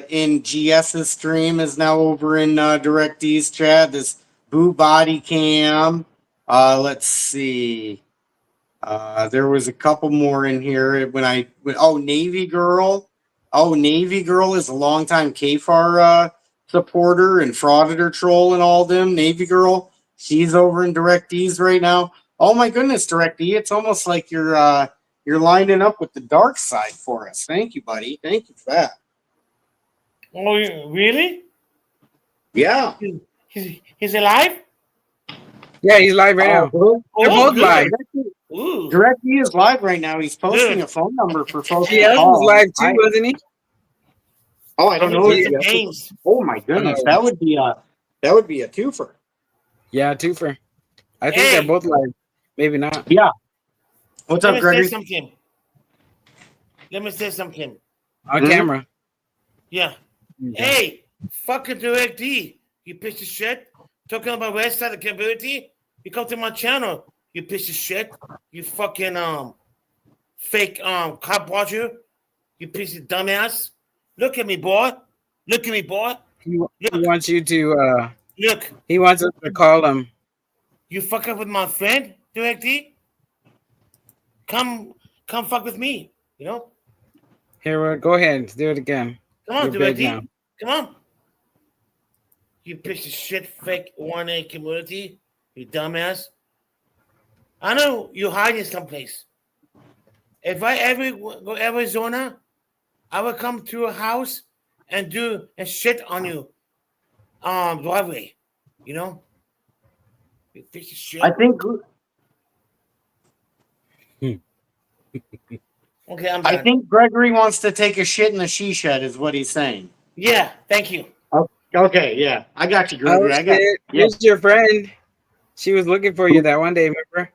in GS's stream, is now over in DirectEase chat. This Boo Body Cam. Let's see. There was a couple more in here Navy Girl. Oh, Navy Girl is a longtime KFAR supporter and frauditor troll and all them. Navy Girl, she's over in DirectEase right now. Oh my goodness, DirectE, it's almost like you're lining up with the dark side for us. Thank you, buddy. Thank you for that. Oh, really? Yeah. He's alive? Yeah, he's live right now. They're both good. live. DirectE is live right now. He's posting a phone number for folks to GS call. was live too, wasn't he? Oh, I don't know. Games. Oh my goodness, that would be a twofer. Yeah, twofer. I think they're both live. Maybe not. Yeah. What's up, Gregory? Let me say something. On camera. Yeah. Hey, fucking DirectE, you piece of shit. Talking about West Side community. You come to my channel, you piece of shit. You fucking fake cop watcher. You piece of dumbass. Look at me, boy. Look at me, boy. He wants you to look. He wants us to call him. You fuck up with my friend, DirectE? Come fuck with me, you know? Here, go ahead. Do it again. Come on, You're big DirectE. now. Come on. You piece of shit, fake 1A community. You dumbass. I know you're hiding someplace. If I ever go to Arizona, I will come to your house and do and shit on you driveway. You know? You piece of shit. I think. Okay, I'm done. I think Gregory wants to take a shit in the she shed, is what he's saying. Yeah, thank you. Okay, yeah, I got you, Gregory. I got you. Here's your friend. She was looking for you that one day, remember?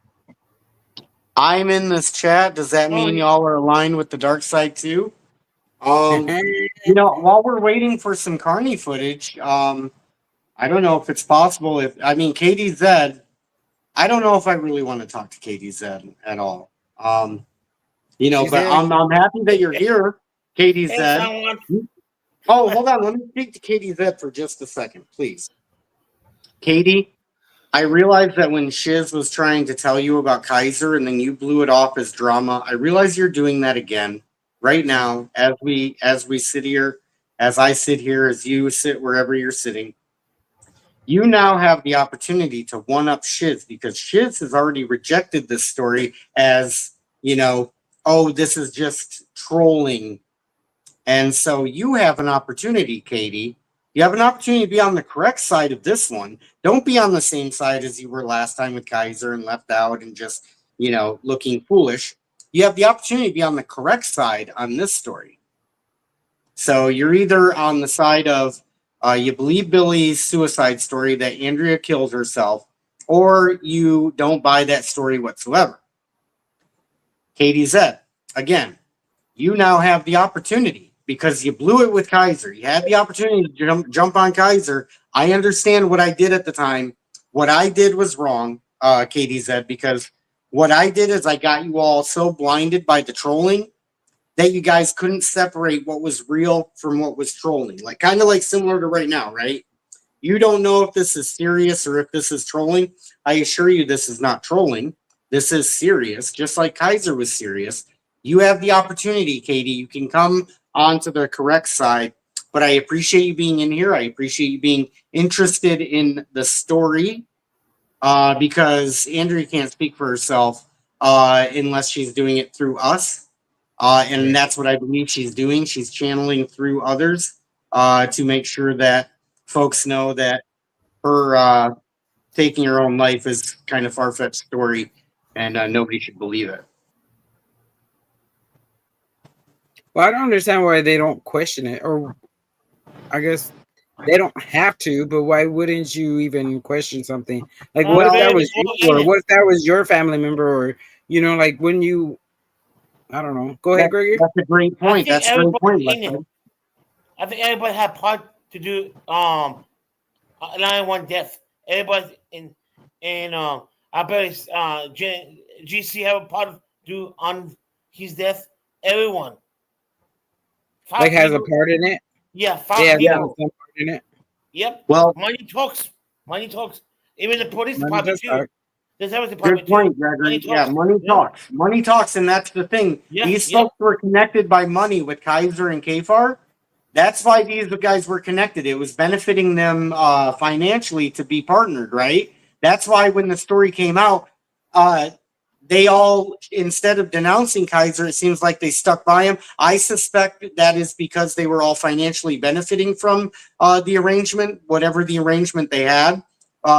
I'm in this chat. Does that mean y'all are aligned with the dark side too? While we're waiting for some Carney footage, I don't know if it's possible. KDZ, I don't know if I really want to talk to KDZ at all. But I'm happy that you're here, KDZ. Oh, hold on. Let me speak to KDZ for just a second, please. Katie, I realized that when Shiz was trying to tell you about Kaiser and then you blew it off as drama, I realize you're doing that again right now as we sit here, as I sit here, as you sit wherever you're sitting. You now have the opportunity to one up Shiz because Shiz has already rejected this story as, oh, this is just trolling. And so you have an opportunity, Katie. You have an opportunity to be on the correct side of this one. Don't be on the same side as you were last time with Kaiser and left out and just, looking foolish. You have the opportunity to be on the correct side on this story. So you're either on the side of you believe Billy's suicide story that Andrea killed herself, or you don't buy that story whatsoever. Katie said, again, you now have the opportunity because you blew it with Kaiser. You had the opportunity to jump on Kaiser. I understand what I did at the time. What I did was wrong, Katie said, because what I did is I got you all so blinded by the trolling that you guys couldn't separate what was real from what was trolling. Like kind of like similar to right now, right? You don't know if this is serious or if this is trolling. I assure you this is not trolling. This is serious, just like Kaiser was serious. You have the opportunity, Katie. You can come onto the correct side. But I appreciate you being in here. I appreciate you being interested in the story because Andrea can't speak for herself unless she's doing it through us. And that's what I believe she's doing. She's channeling through others to make sure that folks know that her taking her own life is kind of far-fetched story and nobody should believe it. Well, I don't understand why they don't question it, or I guess they don't have to, but why wouldn't you even question something? Like, what if that was you, or what if that was your family member, or, like when you, I don't know. Go ahead, Gregory. That's a great point. That's a great point. I think everybody had part to do line one death. Everybody I bet GC have a part to do on his death. Everyone. Like has a part in it? Yeah, some part in it. Yep. Well, money talks. Money talks. Even the police department too. Good point, Gregory. Yeah, money talks. Money talks, and that's the thing. These folks were connected by money with Kaiser and KFAR. That's why these guys were connected. It was benefiting them financially to be partnered, right? That's why when the story came out, they all, instead of denouncing Kaiser, it seems like they stuck by him. I suspect that is because they were all financially benefiting from the arrangement, whatever the arrangement they had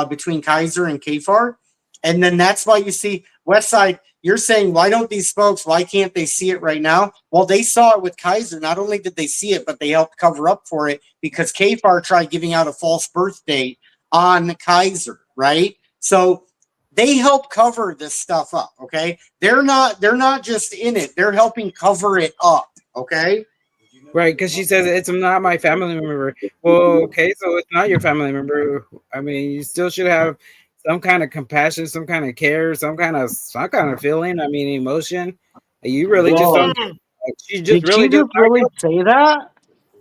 between Kaiser and KFAR. And then that's why you see Westside, you're saying, why don't these folks, why can't they see it right now? Well, they saw it with Kaiser. Not only did they see it, but they helped cover up for it because KFAR tried giving out a false birth date on Kaiser, right? So they help cover this stuff up, okay? They're not just in it. They're helping cover it up, okay? Right, because she says it's not my family member. Well, okay, so it's not your family member. I mean, you still should have some kind of compassion, some kind of care, some kind of feeling. I mean, emotion. You really just don't. She just really say that.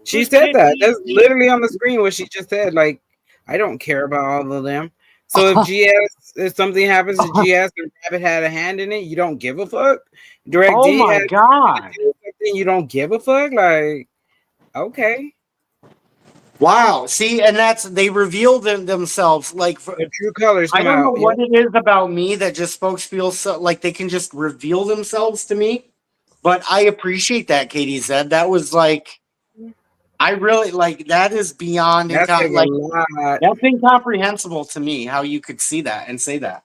She said that. That's literally on the screen what she just said. Like, I don't care about all of them. So if something happens to GS and Rabbit had a hand in it, you don't give a fuck. Direct oh D my god, something you don't give a fuck. Like, okay. Wow. See, and they reveal themselves like the true colors. I don't know what it is about me that just folks feel so like they can just reveal themselves to me. But I appreciate that, Katie said. That was like, I really like that is beyond that's that's incomprehensible to me how you could see that and say that.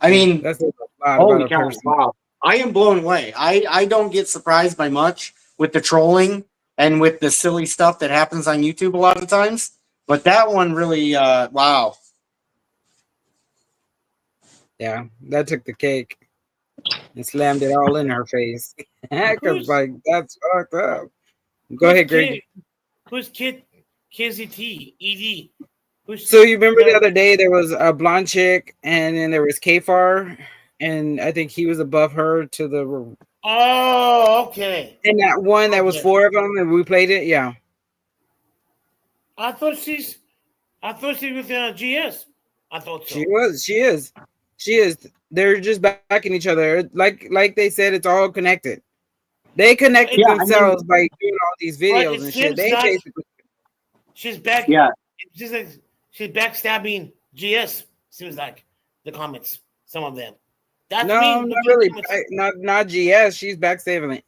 I mean, that's a lot holy about cow, wow. I am blown away. I don't get surprised by much with the trolling and with the silly stuff that happens on YouTube a lot of times. But that one really, wow. Yeah, that took the cake and slammed it all in her face. Because, like, that's fucked up. Go ahead, Greg. Who's KZT, ED? So you remember the other day there was a blonde chick and then there was KFAR and I think he was above her to the... Oh, okay. And that one that was four of them and we played it, yeah. I thought she was GS. I thought so. She was. She is. She is. They're just backing each other. Like they said, it's all connected. They connected Yeah, themselves by doing all these But videos it and shit. seems They like basically. she's back. Yeah. She's like she's backstabbing GS. Seems like the comments, some of them. That's No, me. not looking at really. comments. Not GS. She's backstabbing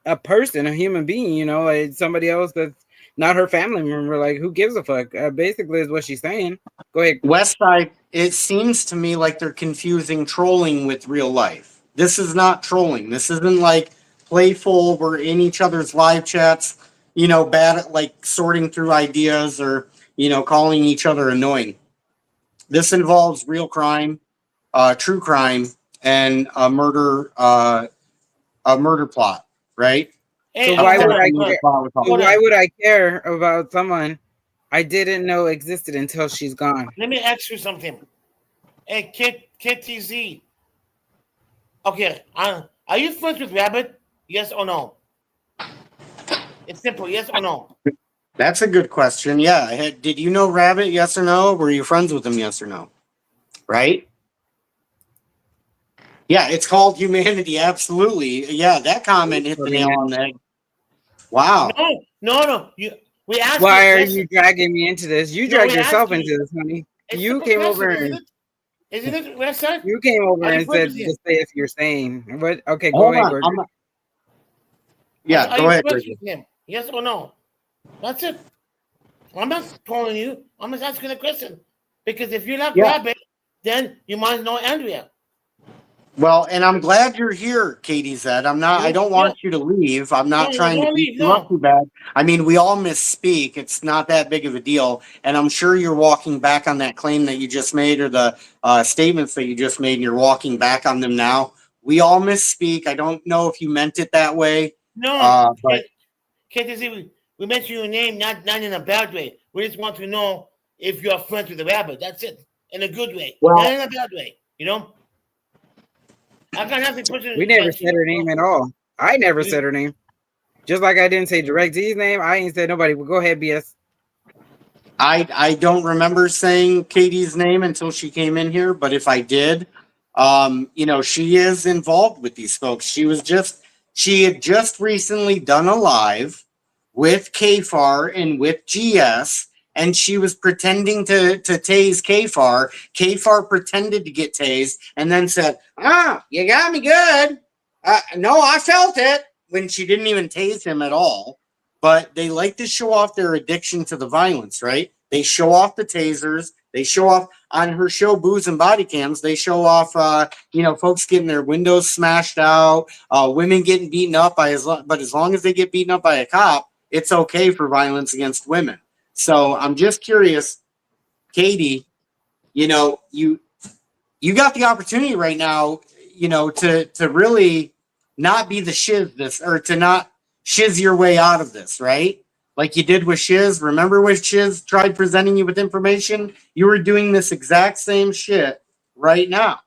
a person, a human being. You know, like somebody else that's not her family member. Like, who gives a fuck? Basically, is what she's saying. Go ahead. Westside, it seems to me like they're confusing trolling with real life. This is not trolling. This isn't like playful. We're in each other's live chats, bad at like sorting through ideas or, calling each other annoying. This involves real crime, true crime, and a murder plot, right? Hey, So why hold would on, I hold care? on. So why would I care about someone I didn't know existed until she's gone? Let me ask you something. Hey, KTZ. Okay, are you friends with Rabbit? Yes or no? It's simple. Yes or no? That's a good question. Yeah. Did you know Rabbit? Yes or no? Were you friends with him? Yes or no? Right? Yeah, it's called humanity. Absolutely. Yeah, that comment hit the nail on the head. Wow. No. We asked. Why are yes. you dragging me into this? You No, dragged we yourself asked into this, honey. It's You simple came question, over isn't and it? Isn't it, website? you came over Are you and said friends with to him? say if you're saying. What? Okay, go Hold ahead, on. Gordon. Yeah, Are go you ahead, friends Gordon. with him? Yes or no? That's it. I'm not calling you. I'm just asking a question. Because if you like Yeah. Rabbit, then you might know Andrea. Well, and I'm glad you're here, Katie Zed. I don't want you to leave. I'm not trying to don't beat leave. you up No. too bad. I mean, we all misspeak. It's not that big of a deal. And I'm sure you're walking back on that claim that you just made or the statements that you just made, and you're walking back on them now. We all misspeak. I don't know if you meant it that way. No. But KTZ, we mentioned your name, not in a bad way. We just want to know if you're friends with the Rabbit. That's it. In a good way. Well- not in a bad way. You know? I got nothing pushing We never said her name at all. I never said her name. Just like I didn't say Direct Z's name, I ain't said nobody. Well, go ahead, BS. I don't remember saying Katie's name until she came in here, but if I did, she is involved with these folks. She had just recently done a live with KFAR and with GS, and she was pretending to tase KFAR. KFAR pretended to get tased and then said, you got me good. No, I felt it, when she didn't even tase him at all. But they like to show off their addiction to the violence, right? They show off the tasers. They show off on her show, Booze and Body Cams. They show off, folks getting their windows smashed out, women getting beaten up but as long as they get beaten up by a cop, it's okay for violence against women. So I'm just curious, Katie, you got the opportunity right now, to really not be the shiz this, or to not shiz your way out of this, right? Like you did with Shiz. Remember when Shiz tried presenting you with information? You were doing this exact same shit right now.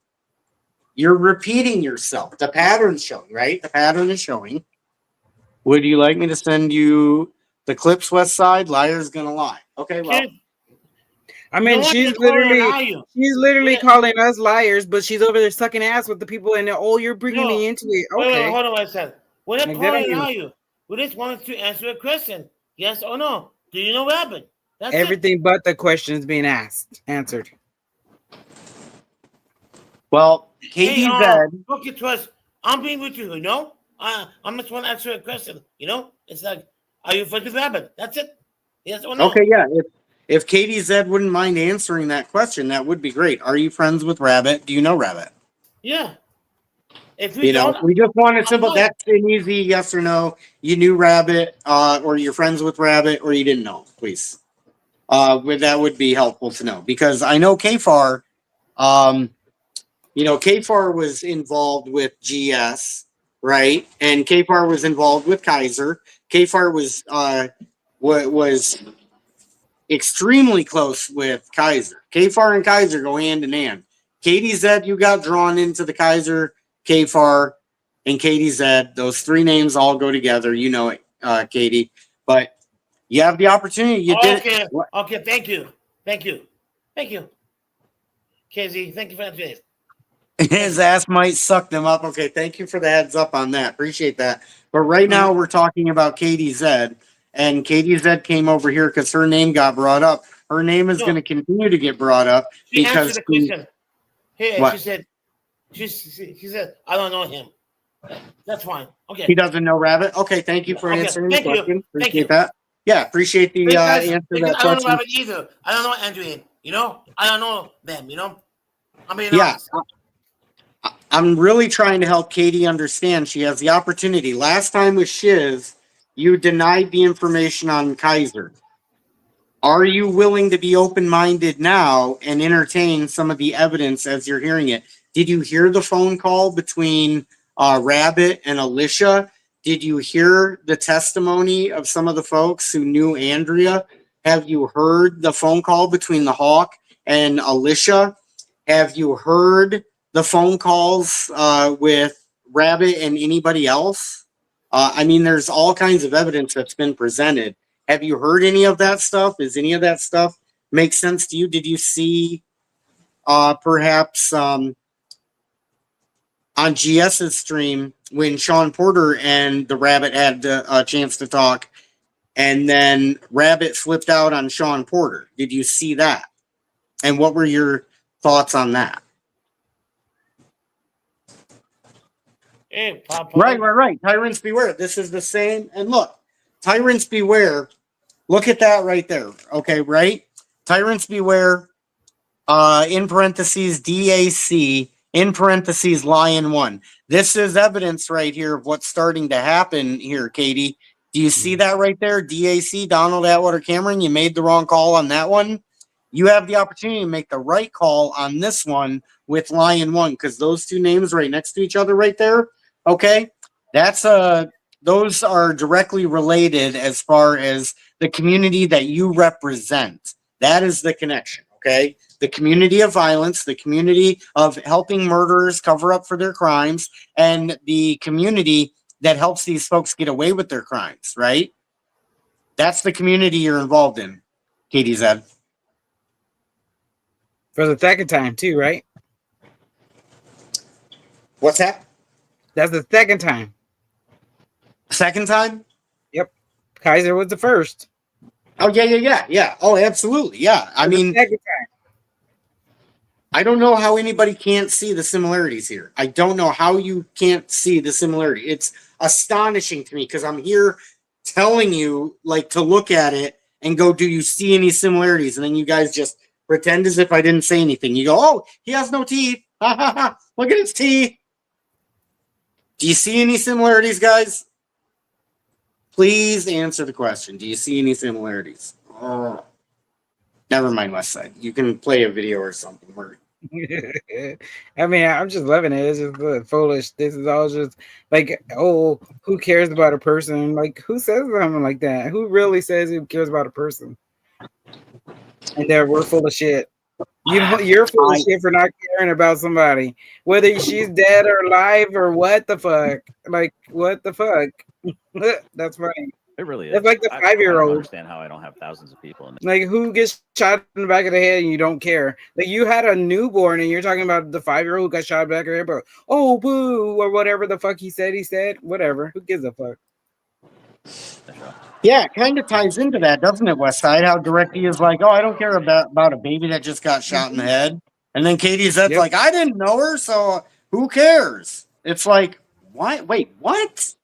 You're repeating yourself. The pattern's showing, right? The pattern is showing. Would you like me to send you the clips, West Side? Liar's gonna lie. Okay, well. I mean, she's literally calling us liars, but she's over there sucking ass with the people, and you're bringing me into it. Okay, Wait, hold on one second. We're not Like, calling that ain't- you. We just wanted to answer a question. Yes or no? Do you know Rabbit? That's everything but the questions being answered. Well, Hey, KDZ. look at us. I'm being with you, I'm just want to answer a question, It's like, are you friends with Rabbit? That's it. Yes or no? Okay, yeah. If Katie Zed wouldn't mind answering that question, that would be great. Are you friends with Rabbit? Do you know Rabbit? Yeah. If we We just want a simple. That's an easy yes or no. You knew Rabbit, or you're friends with Rabbit, or you didn't know. Please, that would be helpful to know, because I know KFAR. KFAR was involved with GS, right? And KFAR was involved with Kaiser. KFAR was extremely close with Kaiser. KFAR and Kaiser go hand in hand. Katie Zed, you got drawn into the Kaiser, KFAR, and Katie Zed. Those three names all go together. You know it, Katie. But you have the opportunity. You did it. Okay, thank you. Casey, thank you for answering it. His ass might suck them up. Okay, thank you for the heads up on that. Appreciate that. But right now we're talking about Katie Zed, and Katie Zed came over here because her name got brought up. Her name is going to continue to get brought up She because answered the question. Hey, what? she said, I don't know him. That's fine. Okay. He doesn't know Rabbit. Okay, thank you for Okay, answering the thank you. question. Thank Appreciate you. that. Yeah, appreciate the answer to that I don't know question. Rabbit either. I don't know Andrew. You know, I don't know them. You know, I mean, Yeah, I'm really trying to help Katie understand. She has the opportunity. Last time with Shiz, you denied the information on Kaiser. Are you willing to be open-minded now and entertain some of the evidence as you're hearing it? Did you hear the phone call between Rabbit and Alicia? Did you hear the testimony of some of the folks who knew Andrea? Have you heard the phone call between the Hawk and Alicia? Have you heard the phone calls with Rabbit and anybody else? I mean, there's all kinds of evidence that's been presented. Have you heard any of that stuff? Is any of that stuff make sense to you? Did you see perhaps on GS's stream when Sean Porter and the Rabbit had a chance to talk, and then Rabbit flipped out on Sean Porter? Did you see that? And what were your thoughts on that? hey, Papa. Right. Tyrants beware. This is the same. And look, Tyrants beware. Look at that right there. Okay, right? Tyrants beware. In parentheses, DAC, in parentheses, Lion 1. This is evidence right here of what's starting to happen here, Katie. Do you see that right there? DAC, Donald Atwater Cameron, you made the wrong call on that one. You have the opportunity to make the right call on this one with Lion 1, because those two names right next to each other right there, okay? Those are directly related as far as the community that you represent. That is the connection, okay? The community of violence, the community of helping murderers cover up for their crimes, and the community that helps these folks get away with their crimes, right? That's the community you're involved in, Katie Zed. For the second time, too, right? What's that? That's the second time. Second time? Yep. Kaiser was the first. Oh, yeah. Oh, absolutely. Yeah. I mean, second time. I don't know how anybody can't see the similarities here. I don't know how you can't see the similarity. It's astonishing to me because I'm here telling you, like, to look at it and go, do you see any similarities? And then you guys just pretend as if I didn't say anything. You go, oh, he has no teeth. Look at his teeth. Do you see any similarities, guys? Please answer the question. Do you see any similarities? Oh. Never mind, Westside. You can play a video or something. I mean, I'm just loving it. It's just foolish. This is all just like, oh, who cares about a person? Like, who says something like that? Who really says who cares about a person? And we're full of shit. You know, you're full of shit for not caring about somebody, whether she's dead or alive or what the fuck. Like, what the fuck? That's funny. It really is. It's like the 5-year-old. I don't understand how I don't have thousands of people in there. Like, who gets shot in the back of the head and you don't care? Like, you had a newborn and you're talking about the 5-year-old who got shot in the back of the head, but oh, boo, or whatever the fuck he said. Whatever. Who gives a fuck? Yeah, it kind of ties into that, doesn't it, Westside? How direct he is like, oh, I don't care about a baby that just got shot in the head. And then Katie's that's like, I didn't know her, so who cares? It's like, what? Wait, what?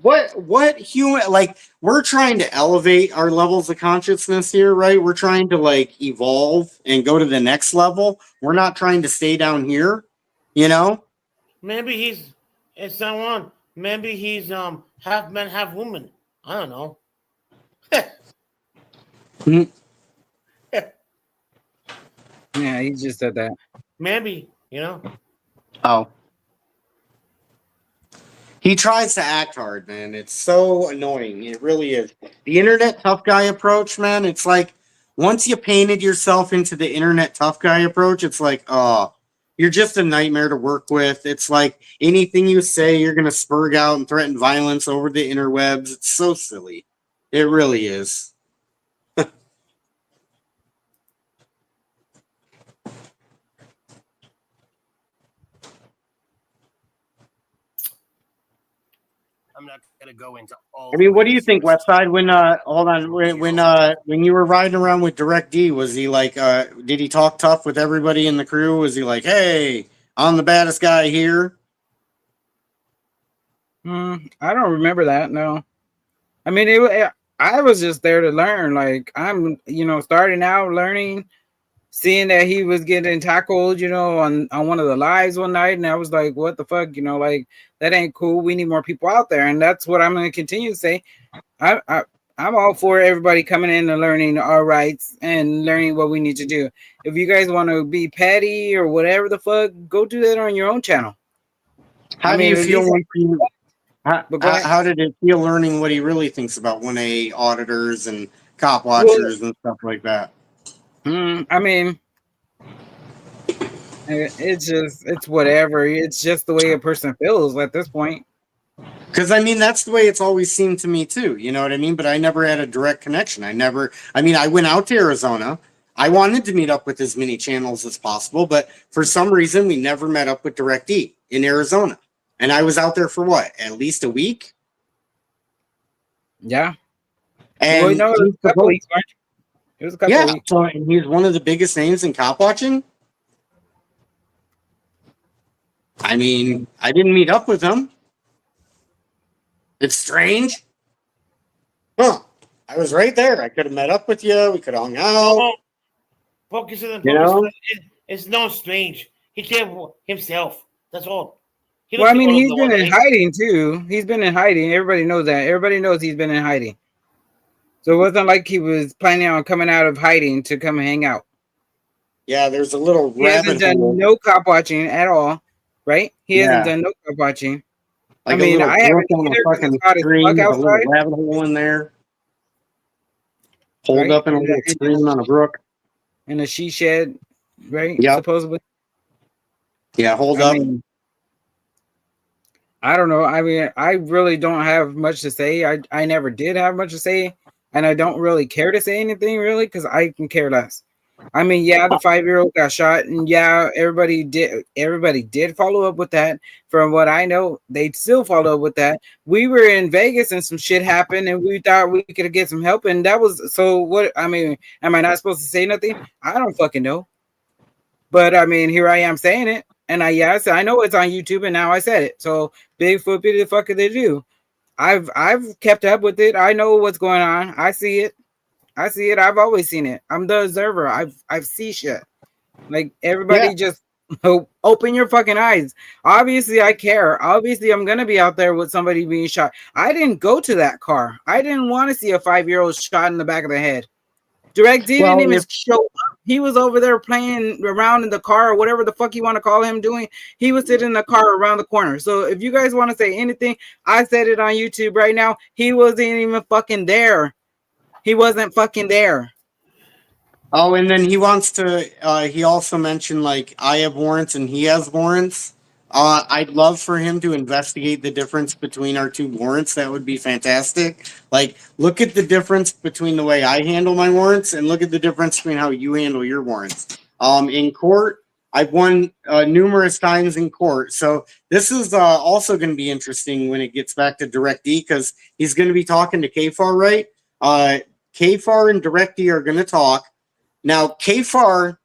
What human, like, we're trying to elevate our levels of consciousness here, right? We're trying to, like, evolve and go to the next level. We're not trying to stay down here, you know? Maybe it's someone. Maybe he's half man, half woman. I don't know. Yeah, he just said that. Maybe, you know. Oh. He tries to act hard, man. It's so annoying. It really is. The internet tough guy approach, man, it's like once you painted yourself into the internet tough guy approach, it's like, oh, you're just a nightmare to work with. It's like anything you say, you're going to spurg out and threaten violence over the interwebs. It's so silly. It really is. I'm not gonna go into all. I mean, what do you think, Westside? When hold on, when you were riding around with Direct D, was he like did he talk tough with everybody in the crew? Was he like, hey, I'm the baddest guy here? I don't remember that. No, I mean, I was just there to learn. Like I'm, starting out learning, seeing that he was getting tackled, on one of the lives one night, and I was like, what the fuck, like that ain't cool. We need more people out there, and that's what I'm going to continue to say. I'm all for everybody coming in and learning our rights and learning what we need to do. If you guys want to be petty or whatever the fuck, go do that on your own channel. How do you feel how did it feel learning what he really thinks about 1A auditors and cop watchers and stuff like that? I mean, it's whatever. It's just the way a person feels at this point. Because I mean, that's the way it's always seemed to me too. You know what I mean? But I never had a direct connection. I went out to Arizona. I wanted to meet up with as many channels as possible, but for some reason, we never met up with Direct D in Arizona. And I was out there for what? At least a week? Yeah. And it was a couple weeks, Mark. It was a couple weeks. So and he's one of the biggest names in cop watching. I mean, I didn't meet up with him. It's strange. Huh. I was right there. I could have met up with you. We could have hung out. Focus on the It's no strange. He can't himself. That's all. Well, I mean, he's been in hiding too. He's been in hiding. Everybody knows that. Everybody knows he's been in hiding. So it wasn't like he was planning on coming out of hiding to come and hang out. Yeah, there's a little He hasn't done no cop watching at all, right? He hasn't done no cop watching. Like I haven't either. Fucking stream, a little rabbit hole in there. Hold up in a little stream on a brook. In a she shed, right? Yeah. Supposedly. Yeah, hold up. I don't know. I mean, I really don't have much to say. I never did have much to say, and I don't really care to say anything really because I can care less. I mean, yeah, the 5-year-old got shot, and yeah, everybody did follow up with that. From what I know, they still follow up with that. We were in Vegas and some shit happened, and we thought we could get some help, and that was so. What I mean, am I not supposed to say nothing? I don't fucking know. But I mean, here I am saying it, and I know it's on YouTube, and now I said it. So Bigfoot, what the fuck did they do? I've kept up with it. I know what's going on. I see it. I've always seen it. I'm the observer. I've seen shit. Like everybody just open your fucking eyes. Obviously, I care. Obviously, I'm gonna be out there with somebody being shot. I didn't go to that car. I didn't want to see a 5-year-old shot in the back of the head. Direct D didn't even show up. He was over there playing around in the car or whatever the fuck you want to call him doing. He was sitting in the car around the corner. So if you guys want to say anything, I said it on YouTube right now. He wasn't even fucking there. He wasn't fucking there. Oh, and then he wants to, he also mentioned, like, I have warrants and he has warrants. I'd love for him to investigate the difference between our two warrants. That would be fantastic. Like, look at the difference between the way I handle my warrants and look at the difference between how you handle your warrants. In court, I've won numerous times in court. So this is also going to be interesting when it gets back to Direct D because he's going to be talking to KFAR, right? KFAR and Direct D are going to talk. Now, KFAR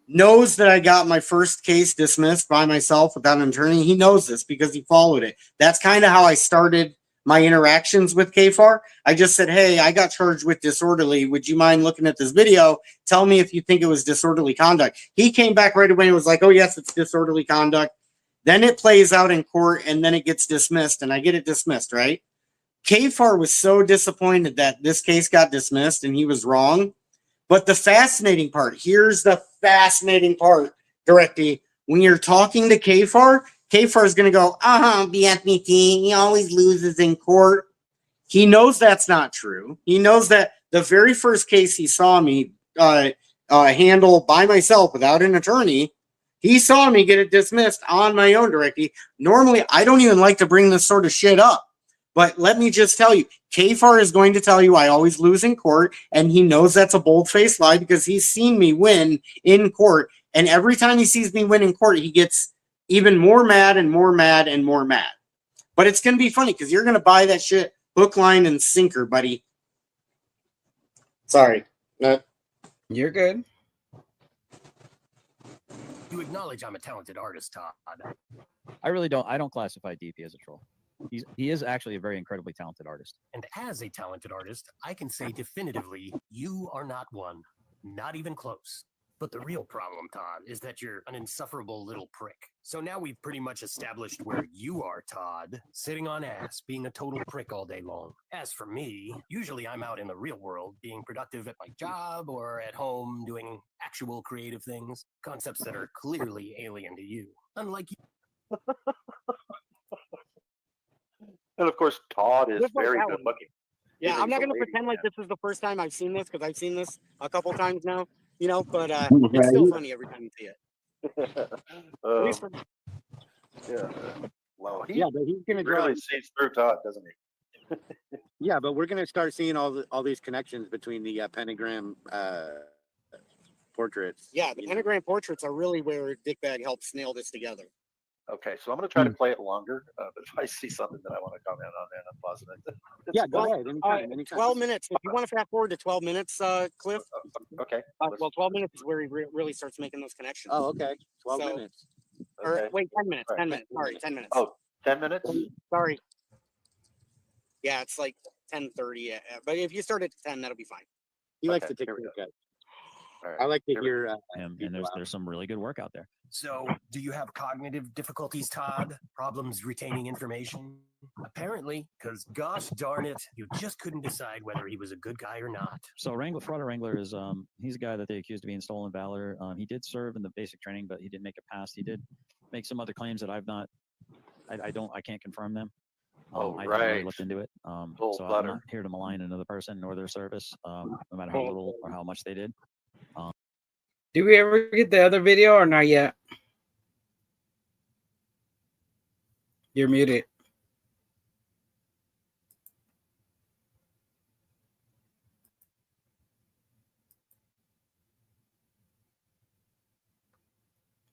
knows that I got my first case dismissed by myself without an attorney. He knows this because he followed it. That's kind of how I started my interactions with KFAR. I just said, hey, I got charged with disorderly. Would you mind looking at this video? Tell me if you think it was disorderly conduct. He came back right away and was like, oh, yes, it's disorderly conduct. Then it plays out in court and then it gets dismissed and I get it dismissed, right? KFAR was so disappointed that this case got dismissed and he was wrong. But the fascinating part, here's the fascinating part, Directy. When you're talking to KFAR, KFAR is going to go, BSBT, he always loses in court. He knows that's not true. He knows that the very first case he saw me handle by myself without an attorney, he saw me get it dismissed on my own, Directy. Normally, I don't even like to bring this sort of shit up. But let me just tell you, KFAR is going to tell you I always lose in court, and he knows that's a bold-faced lie because he's seen me win in court, and every time he sees me win in court, he gets even more mad and more mad and more mad. But it's going to be funny because you're going to buy that shit hook, line, and sinker, buddy. Sorry. No. You're good. You acknowledge I'm a talented artist, Todd. I really don't. I don't classify DP as a troll. He is actually a very incredibly talented artist. And as a talented artist, I can say definitively, you are not one. Not even close. But the real problem, Todd, is that you're an insufferable little prick. So now we've pretty much established where you are, Todd, sitting on ass, being a total prick all day long. As for me, usually I'm out in the real world, being productive at my job or at home doing actual creative things, concepts that are clearly alien to you. Unlike you. And of course, Todd is Just like very that good one. looking. Yeah, He's I'm not a going to ladies' pretend like man. this is the first time I've seen this because I've seen this a couple times now, you know, but it's still funny every time you see it. At least for me. Yeah. Well, he, Yeah, but he's going to really sees through Todd, doesn't he? Yeah, but we're going to start seeing all these connections between the pentagram portraits. Yeah, the pentagram portraits are really where Dickbag helps nail this together. Okay, so I'm going to try to play it longer, but if I see something that I want to comment on, then I'm positive. Yeah, go ahead. Anytime. 12 minutes. If you want to fast forward to 12 minutes, Cliff. Okay. Well, 12 minutes is where he really starts making those connections. Oh, okay. 12 minutes. Or Okay. wait, 10 minutes. 10 minutes. Sorry, 10 minutes. Oh, 10 minutes? Sorry. Yeah, it's like 10:30. But if you start at 10, that'll be fine. He likes to take a look at it. Right. I like to hear him, and there's some really good work out there. So, do you have cognitive difficulties, Todd? Problems retaining information? Apparently, because gosh darn it, you just couldn't decide whether he was a good guy or not. So Frauder Wrangler is he's a guy that they accused of being stolen valor. He did serve in the basic training, but he didn't make it past. He did make some other claims that I can't confirm them. I haven't really looked into it. So I'm not here to malign another person nor their service, no matter how little or how much they did. Did we ever get the other video or not yet? You're muted.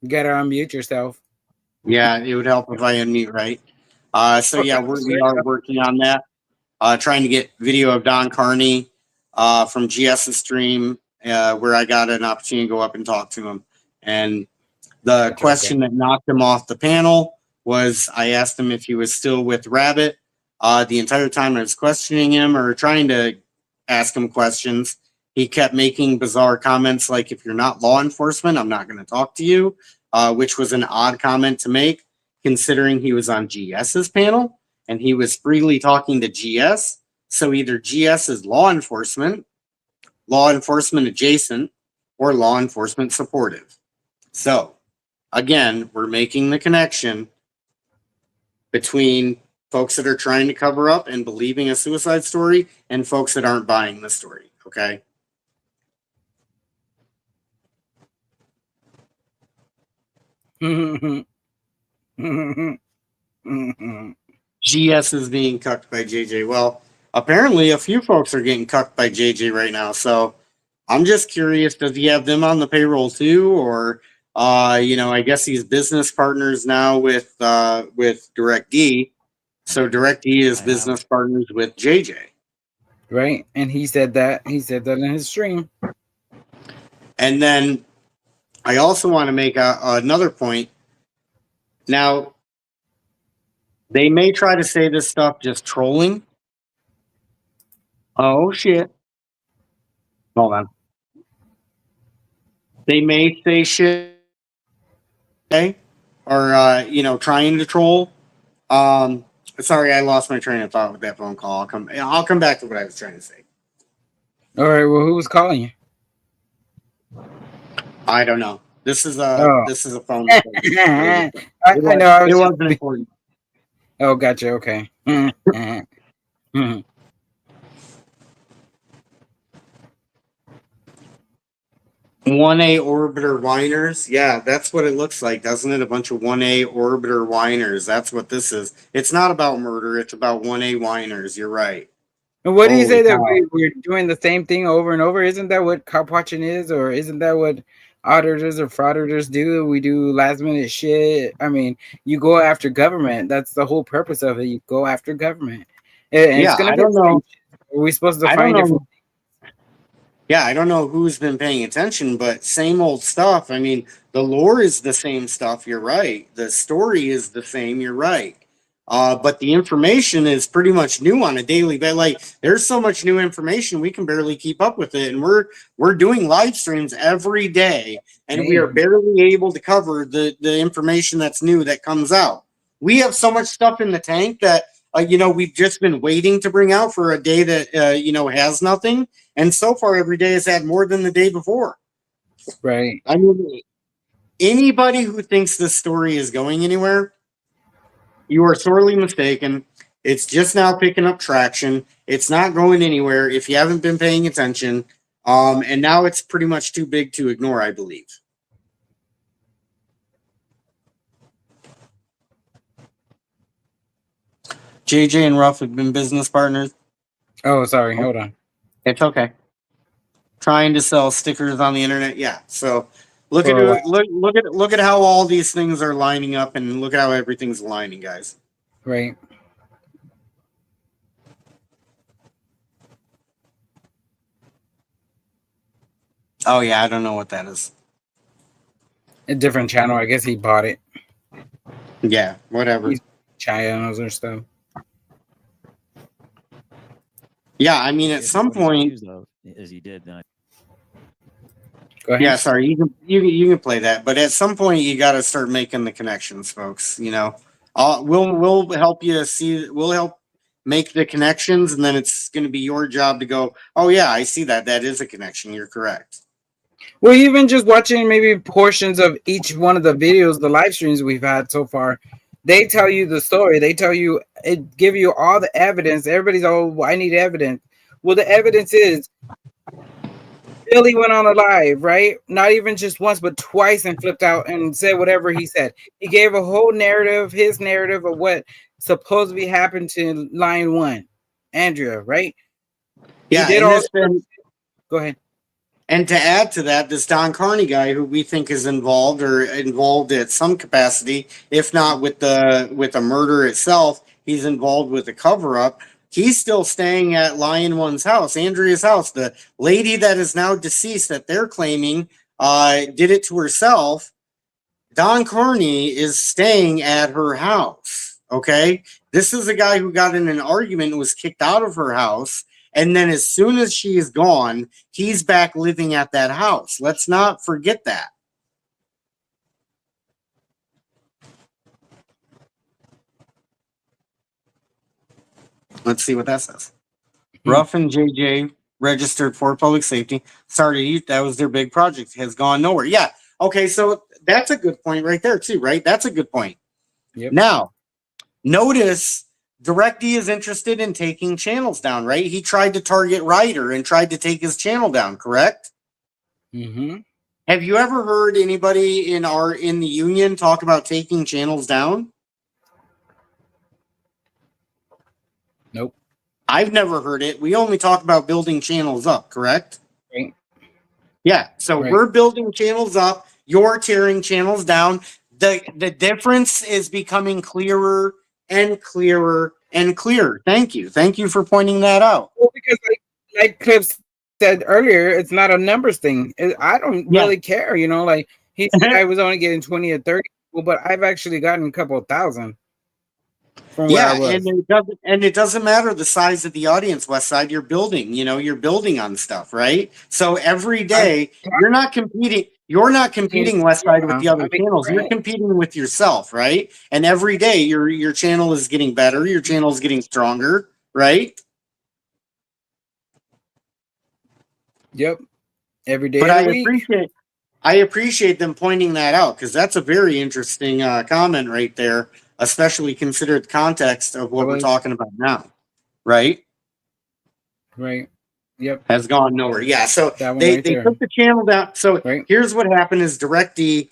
You gotta unmute yourself. Yeah, it would help if I unmute, right? So yeah, we are working on that. Trying to get video of Don Carney from GS's stream, where I got an opportunity to go up and talk to him. And the question that knocked him off the panel was, I asked him if he was still with Rabbit. The entire time I was questioning him or trying to ask him questions, he kept making bizarre comments like, if you're not law enforcement, I'm not going to talk to you, which was an odd comment to make, considering he was on GS's panel and he was freely talking to GS. So either GS is law enforcement adjacent, or law enforcement supportive. So again, we're making the connection between folks that are trying to cover up and believing a suicide story and folks that aren't buying the story. Okay. GS is being cucked by JJ. Well, apparently a few folks are getting cucked by JJ right now. So I'm just curious, does he have them on the payroll too? Or, I guess he's business partners now with Direct D. So Direct D is business partners with JJ. Right. And he said that in his stream. And then I also want to make another point. Now, they may try to say this stuff just trolling. Oh, shit. Hold on. They may say shit, okay? Or, trying to troll. Sorry, I lost my train of thought with that phone call. I'll come back to what I was trying to say. All right. Well, who was calling you? I don't know. This is a phone. I know. It wasn't important. Oh, gotcha. Okay. 1A orbiter whiners. Yeah, that's what it looks like, doesn't it? A bunch of 1A orbiter whiners. That's what this is. It's not about murder. It's about 1A whiners. You're right. And what do you say that we're doing the same thing over and over? Isn't that what cop watching is? Or isn't that what auditors or frauditors do. We do last minute shit. I mean, you go after government. That's the whole purpose of it. You go after government. And it's Yeah, gonna I be don't the same know. shit. Are we supposed to I don't find different? know. Yeah, I don't know who's been paying attention, but same old stuff. I mean, the lore is the same stuff. You're right. The story is the same. You're right. But the information is pretty much new on a daily basis. Like, there's so much new information we can barely keep up with it, and we're doing live streams every day, and we are barely able to cover the information that's new that comes out. We have so much stuff in the tank that we've just been waiting to bring out for a day that has nothing. And so far, every day has had more than the day before. Right. I mean, anybody who thinks this story is going anywhere, you are sorely mistaken. It's just now picking up traction. It's not going anywhere if you haven't been paying attention. And now it's pretty much too big to ignore, I believe. JJ and Ruff have been business partners. Oh, sorry. Hold on. It's okay. Trying to sell stickers on the internet. Yeah. So look For a at it. Look at how all these things are lining up, and look at how everything's aligning, guys. Right. Oh yeah, I don't know what that is. A different channel. I guess he bought it. Yeah, whatever. Channels or stuff. Yeah, I mean, at some point, as he did, then Go ahead. yeah. Sorry, you can play that, but at some point, you got to start making the connections, folks. We'll help you see. We'll help make the connections, and then it's going to be your job to go. Oh yeah, I see that. That is a connection. You're correct. Well, even just watching maybe portions of each one of the videos, the live streams we've had so far, they tell you the story. They tell you, it give you all the evidence. Everybody's, oh, I need evidence. Well, the evidence is Billy went on a live, right? Not even just once, but twice, and flipped out and said whatever he said. He gave a whole narrative, his narrative of what supposedly happened to Line 1, Andrea, right? Yeah, he did and all. Go ahead. And to add to that, this Don Carney guy, who we think is involved at some capacity, if not with the murder itself, he's involved with the cover up. He's still staying at Lion One's house, Andrea's house. The lady that is now deceased that they're claiming did it to herself. Don Carney is staying at her house. Okay, this is a guy who got in an argument and was kicked out of her house. And then as soon as she is gone, he's back living at that house. Let's not forget that. Let's see what that says. Ruff and JJ registered for public safety. Sorry, that was their big project. Has gone nowhere. Yeah. Okay, so that's a good point right there too, right? That's a good point. Yep. Now, notice DirectD is interested in taking channels down, right? He tried to target Ryder and tried to take his channel down, correct? Mm-hmm. Have you ever heard anybody in the union talk about taking channels down? Nope. I've never heard it. We only talk about building channels up, correct? Right. Yeah. So we're building channels up. You're tearing channels down. The difference is becoming clearer and clearer and clearer. Thank you. Thank you for pointing that out. Well, because like Cliff said earlier, it's not a numbers thing. I don't really care, like he said I was only getting 20 or 30 people, but I've actually gotten a couple of thousand from where I was. And it doesn't matter the size of the audience, Westside, you're building, you're building on stuff, right? So every day you're not competing Westside with the other channels. You're competing with yourself, right? And every day your channel is getting better, your channel is getting stronger, right? Yep. Every day. But of the week. I appreciate them pointing that out, because that's a very interesting comment right there, especially considered the context of what we're talking about now, right? Right. Yep. Has gone nowhere. Yeah. So they took the channel down. So here's what happened: is DirectD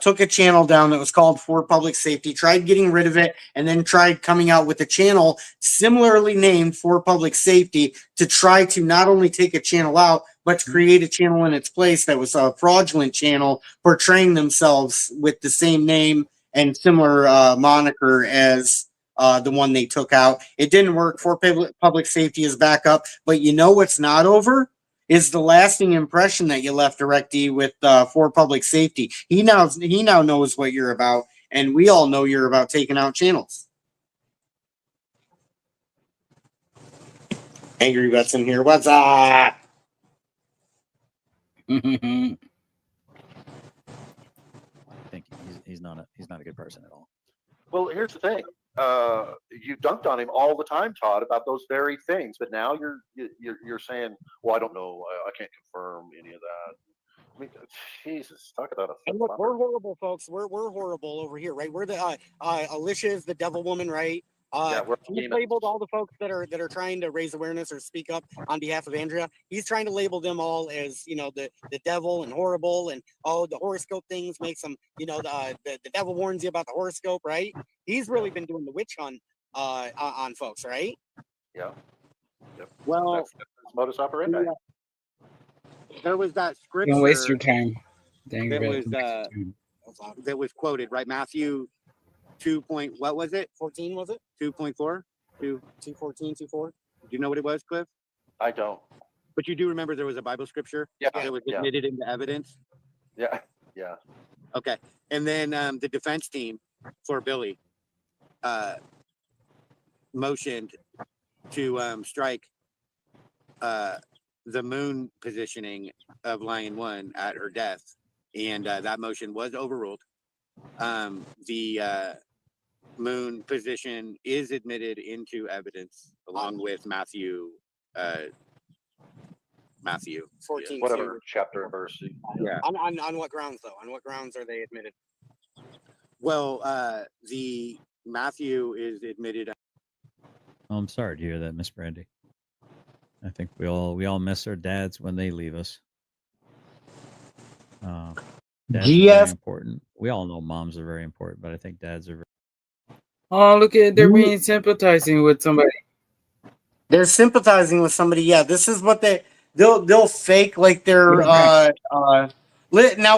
took a channel down that was called For Public Safety, tried getting rid of it, and then tried coming out with a channel similarly named For Public Safety to try to not only take a channel out, but to create a channel in its place that was a fraudulent channel portraying themselves with the same name and similar moniker as the one they took out. It didn't work. For Public Safety is back up, but you know what's not over? Is the lasting impression that you left DirectD with For Public Safety. He now knows what you're about, and we all know you're about taking out channels. Angry Vets in here. What's up? I think he's not a good person at all. Well, here's the thing. You dunked on him all the time, Todd, about those very things, but now you're saying, "Well, I don't know. I can't confirm any of that." I mean, Jesus, talk about a. And look, we're horrible, folks. We're horrible over here, right? We're the Alicia's the devil woman, right? He's labeled all the folks that are trying to raise awareness or speak up on behalf of Andrea. He's trying to label them all as, you know, the devil and horrible, and the horoscope things makes them, you know, the devil warns you about the horoscope, right? He's really been doing the witch hunt on folks, right? Yeah. Yep. Well, that's modus operandi. There was that scripture. Don't waste your time. That was quoted, right? Matthew 2. What was it? 14 was it? 2.4? 2:14, 2:4. Do you know what it was, Cliff? I don't. But you do remember there was a Bible scripture that was admitted into evidence? Yeah. Yeah. Okay. And then the defense team for Billy motioned to strike the moon positioning of Lion 1 at her death. And that motion was overruled. The moon position is admitted into evidence along with Matthew 14, whatever chapter and verse. Yeah. On what grounds though? On what grounds are they admitted? Well, the Matthew is admitted. Oh, I'm sorry to hear that, Miss Brandy. I think we all miss our dads when they leave us. Dads are very important. We all know moms are very important, but I think dads are very. Oh, look at they're being sympathizing with somebody. They're sympathizing with somebody. Yeah, this is what they'll fake like they're now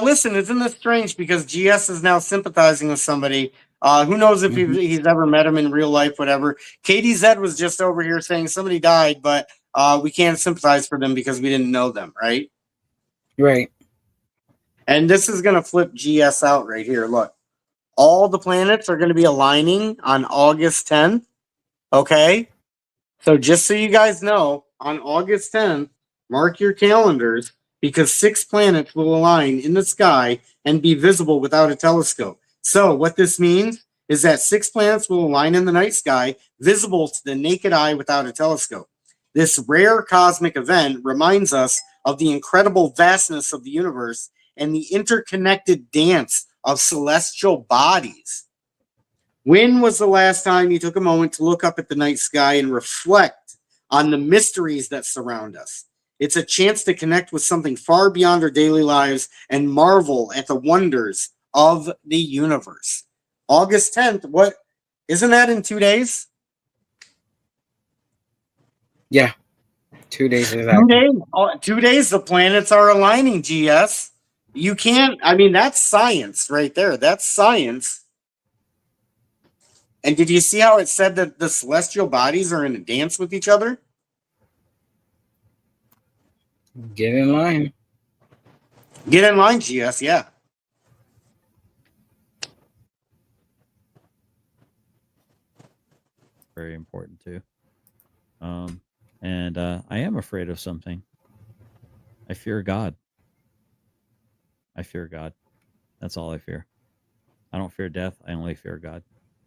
listen, isn't this strange? Because GS is now sympathizing with somebody. Who knows if he's ever met him in real life, whatever. KDZ was just over here saying somebody died, but we can't sympathize for them because we didn't know them, right? Right. And this is going to flip GS out right here. Look, all the planets are going to be aligning on August 10th. Okay. So just so you guys know, on August 10th, mark your calendars because 6 planets will align in the sky and be visible without a telescope. So what this means is that 6 planets will align in the night sky, visible to the naked eye without a telescope. This rare cosmic event reminds us of the incredible vastness of the universe and the interconnected dance of celestial bodies. When was the last time you took a moment to look up at the night sky and reflect on the mysteries that surround us? It's a chance to connect with something far beyond our daily lives and marvel at the wonders of the universe. August 10th, what? Isn't that in 2 days? Yeah. 2 days. 2 days. 2 days, the planets are aligning, GS. You can't, I mean, that's science right there. That's science. And did you see how it said that the celestial bodies are in a dance with each other? Get in line. Get in line, GS, yeah. Very important too. And I am afraid of something. I fear God. I fear God. That's all I fear. I don't fear death. I only fear God.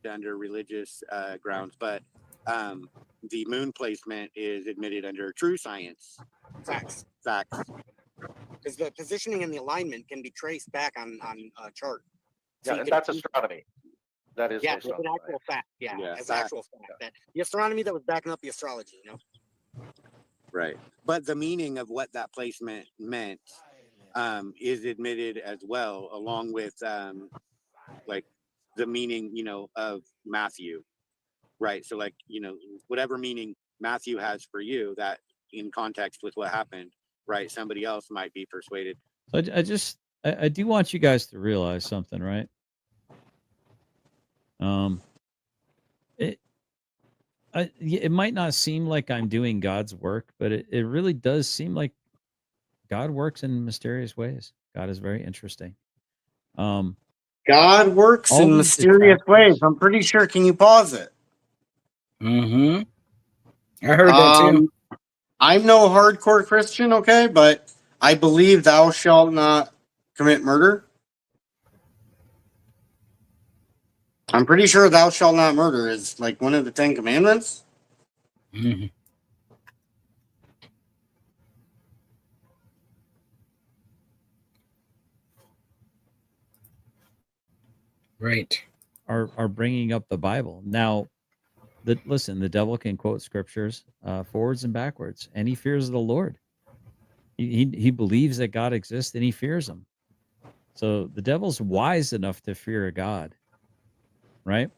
Under religious grounds, but the moon placement is admitted under true science. Facts. Because the positioning and the alignment can be traced back on a chart. Yeah, and that's astronomy. That is it's an actual fact. Yeah, it's actual fact. That the astronomy that was backing up the astrology, you know. Right. But the meaning of what that placement meant is admitted as well, along with like the meaning, of Matthew, right? So like, whatever meaning Matthew has for you, that in context with what happened, right? Somebody else might be persuaded. So I do want you guys to realize something, right? It it might not seem like I'm doing God's work, but it really does seem like God works in mysterious ways. God is very interesting. God works All in these mysterious ways. detractors. I'm pretty sure. Can you pause it? Mm-hmm. I heard that too. I'm no hardcore Christian, okay, but I believe thou shalt not commit murder. I'm pretty sure thou shalt not murder is like one of the 10 commandments. Mm-hmm. Right. Are bringing up the Bible. Now, listen, the devil can quote scriptures forwards and backwards, and he fears the Lord. He believes that God exists and he fears him. So the devil's wise enough to fear a God, right?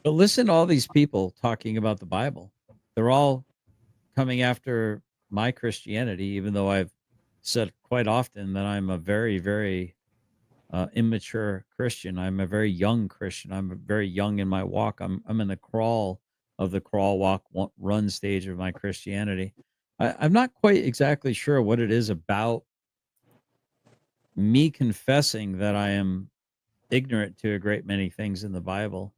But listen to all these people talking about the Bible. They're all coming after my Christianity, even though I've said quite often that I'm a very, very immature Christian. I'm a very young Christian. I'm very young in my walk. I'm in the crawl of the crawl, walk, run stage of my Christianity. I'm not quite exactly sure what it is about me confessing that I am ignorant to a great many things in the Bible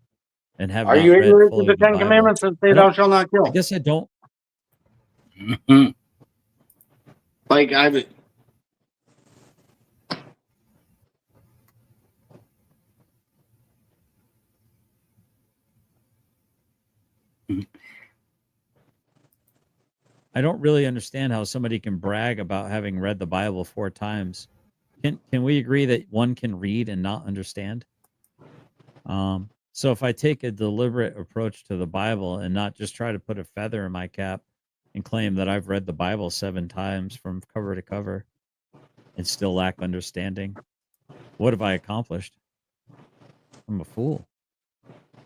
and have Are not you read ignorant to fully the the 10 Bible. commandments that say thou shalt not I kill? guess I don't. Like I've I don't really understand how somebody can brag about having read the Bible 4 times. Can we agree that one can read and not understand? So if I take a deliberate approach to the Bible and not just try to put a feather in my cap and claim that I've read the Bible 7 times from cover to cover and still lack understanding, what have I accomplished? I'm a fool.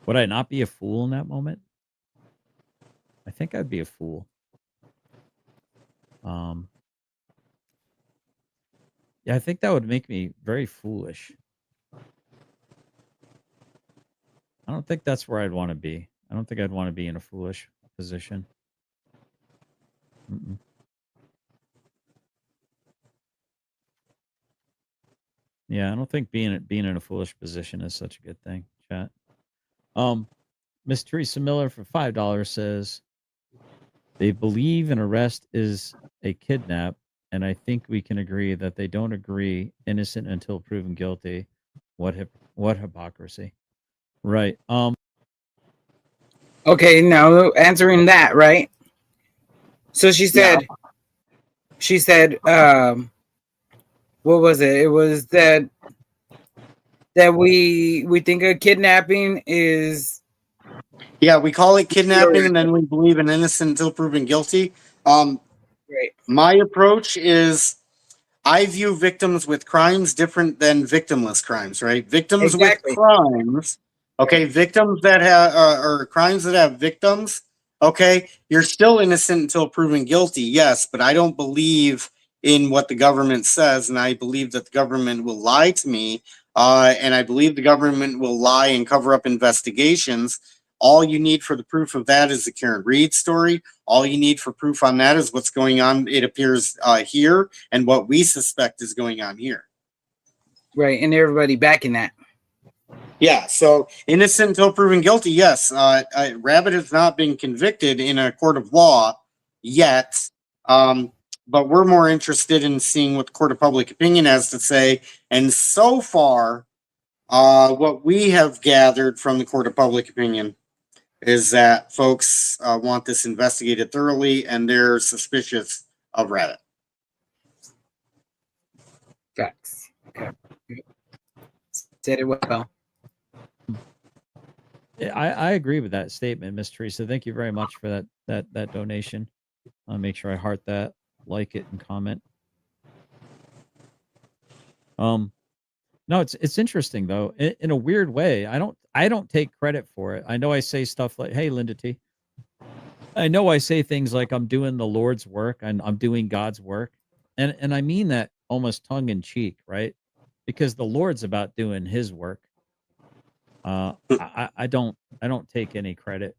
Would I not be a fool in that moment? I think I'd be a fool. Yeah, I think that would make me very foolish. I don't think that's where I'd want to be. I don't think I'd want to be in a foolish position. Mm-mm. Yeah, I don't think being in a foolish position is such a good thing. Chat. Miss Teresa Miller for $5 says they believe an arrest is a kidnap, and I think we can agree that they don't agree innocent until proven guilty. What hypocrisy? Right. Okay, now answering that, right? So she said, what was it? It was that we think a kidnapping is. Yeah, we call it kidnapping, and then we believe an innocent until proven guilty. Right. My approach is I view victims with crimes different than victimless crimes, right? Victims Exactly. with crimes, okay, victims that have, or crimes that have victims, okay, you're still innocent until proven guilty, yes, but I don't believe in what the government says, and I believe that the government will lie to me, and I believe the government will lie and cover up investigations. All you need for the proof of that is the Karen Reed story. All you need for proof on that is what's going on, it appears, here, and what we suspect is going on here. Right, and everybody backing that. Yeah, so innocent until proven guilty, yes. Rabbit has not been convicted in a court of law yet, but we're more interested in seeing what the court of public opinion has to say. And so far, what we have gathered from the court of public opinion is that folks want this investigated thoroughly, and they're suspicious of Rabbit. Facts. Okay. Said it well. I agree with that statement, Miss Teresa. Thank you very much for that donation. I'll make sure I heart that. like it, and comment. No, it's interesting though. In a weird way, I don't take credit for it. I know I say stuff like, "Hey, Linda T." I know I say things like I'm doing the Lord's work and I'm doing God's work, and I mean that almost tongue in cheek, right? Because the Lord's about doing His work. I don't take any credit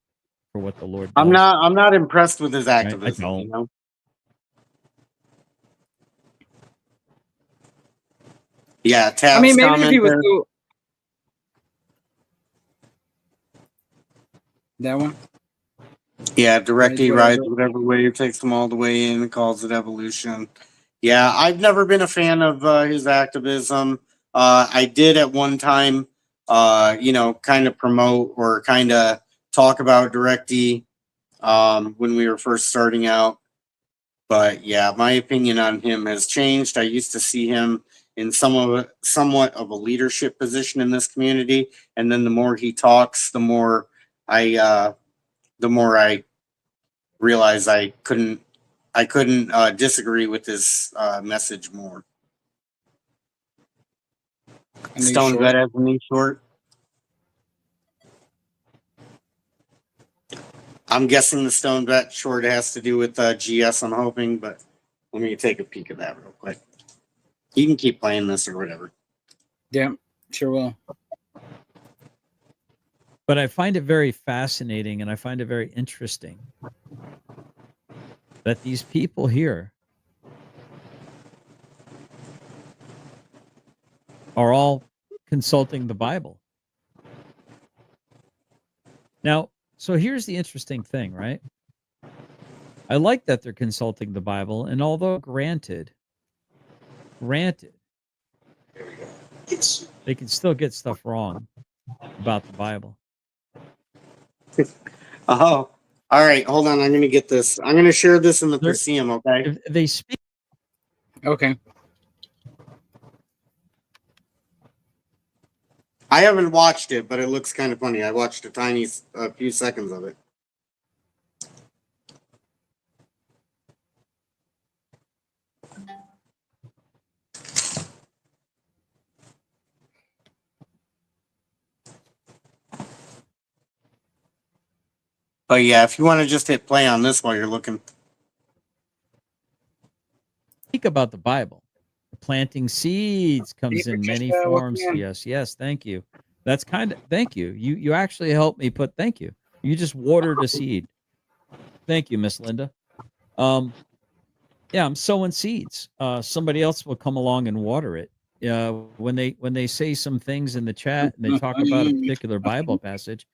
for what the Lord does. I'm not impressed with his Right? activism. I don't. You know. Yeah, Tab's I mean, maybe if he was there. cool. That one. Yeah, directly Rides rides whatever way, takes them all the way in, calls it evolution. Yeah, I've never been a fan of his activism. I did at one time, kind of promote or kind of talk about DirectD when we were first starting out. But yeah, my opinion on him has changed. I used to see him in somewhat of a leadership position in this community, and then the more he talks, the more I realize I couldn't disagree with his message more. Stone Vet has a knee short. I'm guessing the Stone Vet short has to do with GS. I'm hoping, but let me take a peek at that real quick. You can keep playing this or whatever. Yeah, sure will. But I find it very fascinating and I find it very interesting that these people here are all consulting the Bible. Now, so here's the interesting thing, right? I like that they're consulting the Bible, and although granted, they can still get stuff wrong about the Bible. Oh, all right. Hold on. I'm going to get this. I'm going to share this in the Museum, okay? If they speak. Okay. I haven't watched it, but it looks kind of funny. I watched a few seconds of it. But yeah, if you want to just hit play on this while you're looking. Speak about the Bible. Planting seeds comes in many forms. Yes, thank you. That's thank you. You actually helped me thank you. You just watered a seed. Thank you, Miss Linda. Yeah, I'm sowing seeds. Somebody else will come along and water it. When they say some things in the chat and they talk about a particular Bible passage,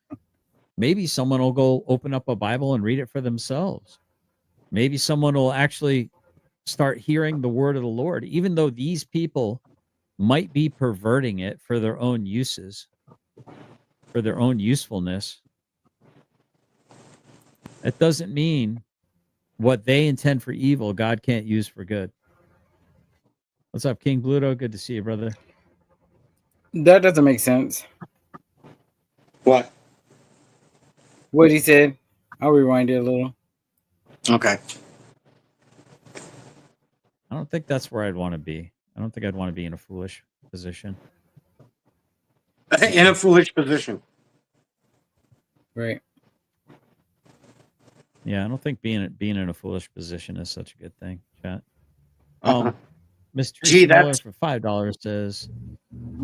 maybe someone will go open up a Bible and read it for themselves. Maybe someone will actually start hearing the word of the Lord, even though these people might be perverting it for their own uses, for their own usefulness. That doesn't mean what they intend for evil, God can't use for good. What's up, King Bluto? Good to see you, brother. That doesn't make sense. What? What he said. I'll rewind it a little. Okay. I don't think that's where I'd want to be. I don't think I'd want to be in a foolish position. In a foolish position. Right. Yeah, I don't think being in a foolish position is such a good thing, chat. Miss Gee, Teresa Miller that's for $5 says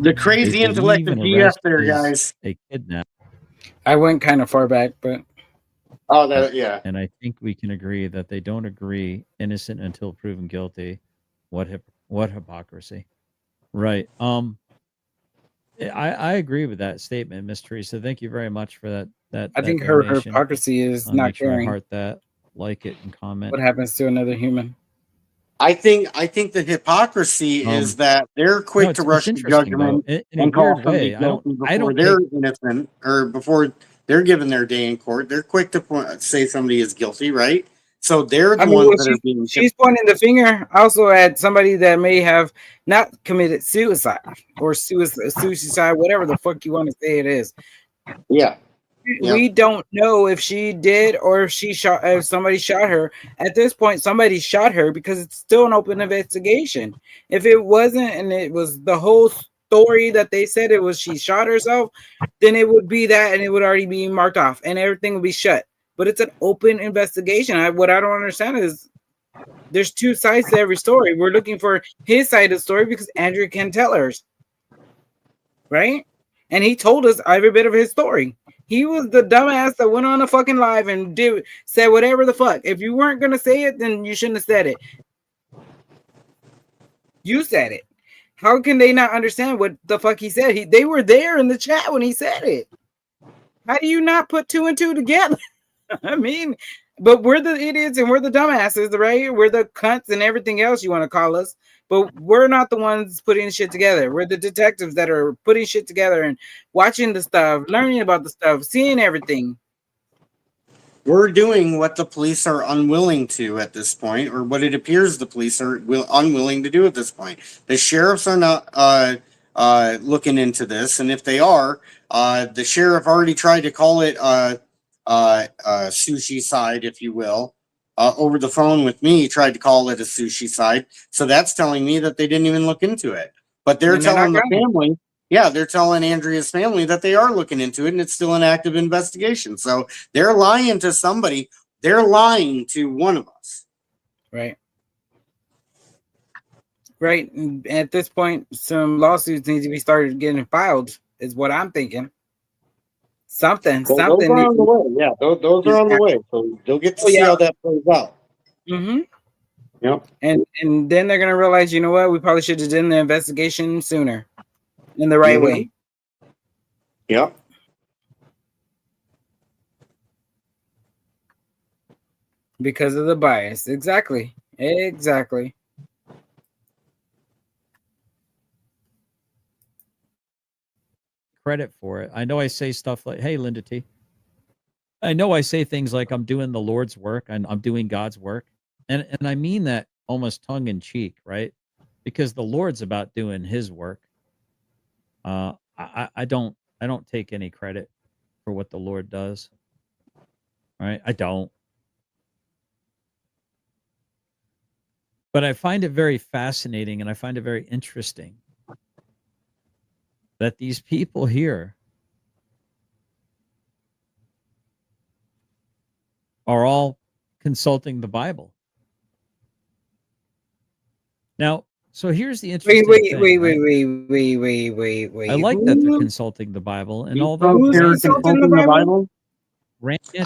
the crazy intellect of GS there, guys. A kidnap. I went kind of far back, but yeah. And I think we can agree that they don't agree innocent until proven guilty. What hypocrisy. Right. I agree with that statement, Miss Teresa. Thank you very much for that. I think her hypocrisy is not make sure I caring. heart that, like it, and comment. What happens to another human? I think the hypocrisy is that they're quick to rush to judgment and call somebody guilty before they're innocent or before they're given their day in court. They're quick to say somebody is guilty, right? So they're the ones that are being. She's pointing the finger also at somebody that may have not committed suicide or suicide, whatever the fuck you want to say it is. Yeah. We don't know if she did or if if somebody shot her. At this point, somebody shot her because it's still an open investigation. If it wasn't, and it was the whole story that they said it was she shot herself, then it would be that, and it would already be marked off, and everything would be shut. But it's an open investigation. What I don't understand is there's two sides to every story. We're looking for his side of the story because Andrew can tell hers, right? And he told us every bit of his story. He was the dumbass that went on a fucking live and said whatever the fuck. If you weren't gonna say it, then you shouldn't have said it. You said it. How can they not understand what the fuck he said? They were there in the chat when he said it. How do you not put two and two together? I mean, but we're the idiots and we're the dumbasses, right? We're the cunts and everything else you want to call us. But we're not the ones putting shit together. We're the detectives that are putting shit together and watching the stuff, learning about the stuff, seeing everything. We're doing what the police are unwilling to at this point, or what it appears the police are unwilling to do at this point. The sheriffs are not looking into this, and if they are, the sheriff already tried to call it sushi side, if you will, over the phone with me. He tried to call it a sushi side, so that's telling me that they didn't even look into it. But they're telling the family. Yeah, they're telling Andrea's family that they are looking into it and it's still an active investigation. So they're lying to somebody. They're lying to one of us. Right. Right. And at this point, some lawsuits need to be started getting filed, is what I'm thinking. Something. Those are on the way. Yeah, those are on the way. So they'll get to see how that plays out. Mm-hmm. Yep. And then they're gonna realize, you know what, we probably should have done the investigation sooner, in the right way. Yep. Because of the bias. Exactly. Credit for it. I know I say stuff like, hey, Linda T. I know I say things like I'm doing the Lord's work and I'm doing God's work. And I mean that almost tongue in cheek, right? Because the Lord's about doing his work. I don't take any credit for what the Lord does. Right? I don't. But I find it very fascinating and I find it very interesting that these people here are all consulting the Bible. Now, so here's the interesting thing. Wait. I like that they're consulting the Bible, and although Who's consulting the Bible?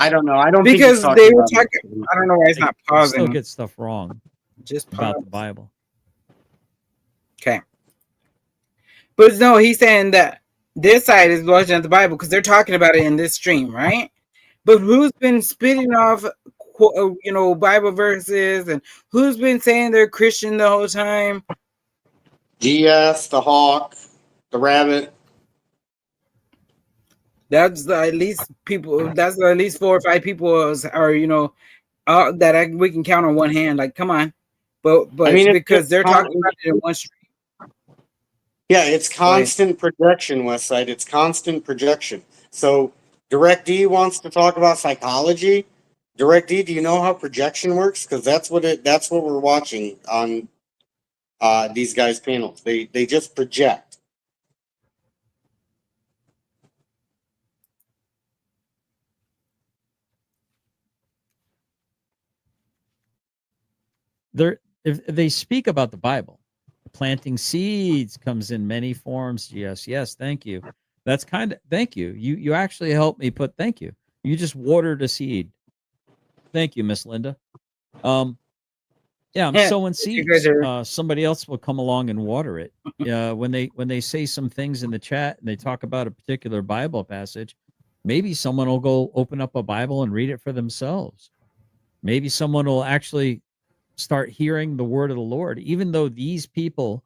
I don't know. I don't because think they were talking. I don't know why it's not I still pausing. get stuff wrong. Just about pause. the Bible. Okay. But no, he's saying that this side is looking at the Bible because they're talking about it in this stream, right? But who's been spitting off, Bible verses, and who's been saying they're Christian the whole time? GS, the hawk, the rabbit. That's at least people. That's at least 4 or 5 people that we can count on one hand. Like, come on, but I mean, because they're talking about it in one stream. Yeah, it's constant projection, Westside. It's constant projection. So DirectD wants to talk about psychology. DirectD, do you know how projection works? Because that's what we're watching on these guys' panels. They just project. If they speak about the Bible, planting seeds comes in many forms. Yes, thank you. That's thank you. You actually helped me thank you. You just watered a seed. Thank you, Miss Linda. Yeah, I'm sowing seeds. Somebody else will come along and water it. When they say some things in the chat and they talk about a particular Bible passage, maybe someone will go open up a Bible and read it for themselves. Maybe someone will actually start hearing the word of the Lord, even though these people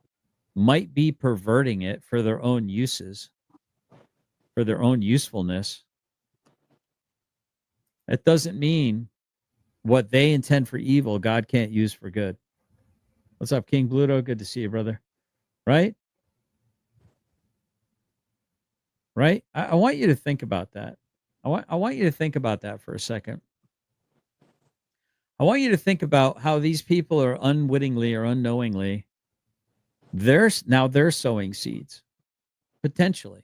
might be perverting it for their own uses, for their own usefulness. That doesn't mean what they intend for evil, God can't use for good. What's up, King Bluto? Good to see you, brother. Right? Right? I want you to think about that. I want you to think about that for a second. I want you to think about how these people are unwittingly or unknowingly, they're sowing seeds, potentially.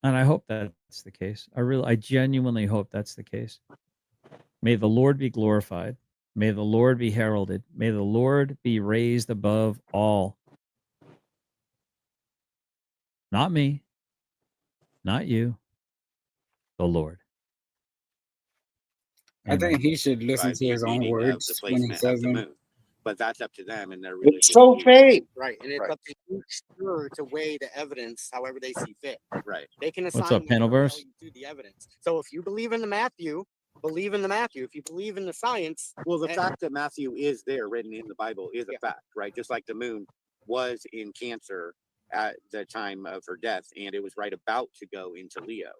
And I hope that's the case. I genuinely hope that's the case. May the Lord be glorified. May the Lord be heralded. May the Lord be raised above all. Not me, not you, the Lord. I think he should listen By to the his own meaning of the words when he placement of says the them. moon. But that's up to them and their It's religious so views. fake. Right. And it's up to each juror to weigh the evidence however they see fit. Right. They can What's assign up, whatever Panoverse? value to the evidence. So if you believe in the Matthew, believe in the Matthew. If you believe in the science, well, the fact that Matthew is there written in the Bible is a fact, right? Just like the moon was in Cancer at the time of her death, and it was right about to go into Leo.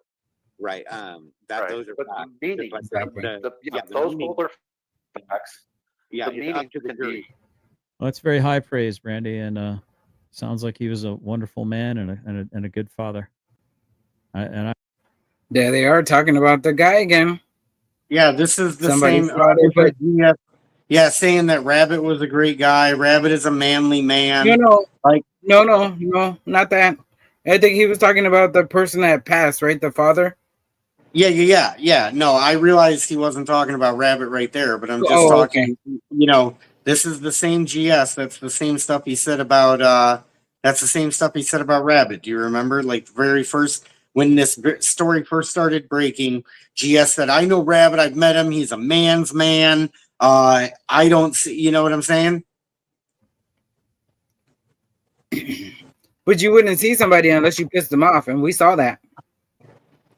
Right. Those are But facts. the meaning, Just like those meaning, both are facts. yeah, The it's meaning up to the can jury. be Well, that's very high praise, Brandy, and sounds like he was a wonderful man and a good father. There they are talking about the guy again. Yeah, this is the Somebody same. thought it, but Yeah, saying that Rabbit was a great guy. Rabbit is a manly man. no, Like, no, not that. I think he was talking about the person that passed, right? The father. yeah. No, I realized he wasn't talking about Rabbit right there, but I'm just Oh, talking. This is the same GS. That's the same stuff he said about. That's the same stuff he said about Rabbit. Do you remember? Like the very first when this story first started breaking, GS said, "I know Rabbit. I've met him. He's a man's man. I don't see. You know what I'm saying?" But you wouldn't see somebody unless you pissed them off, and we saw that.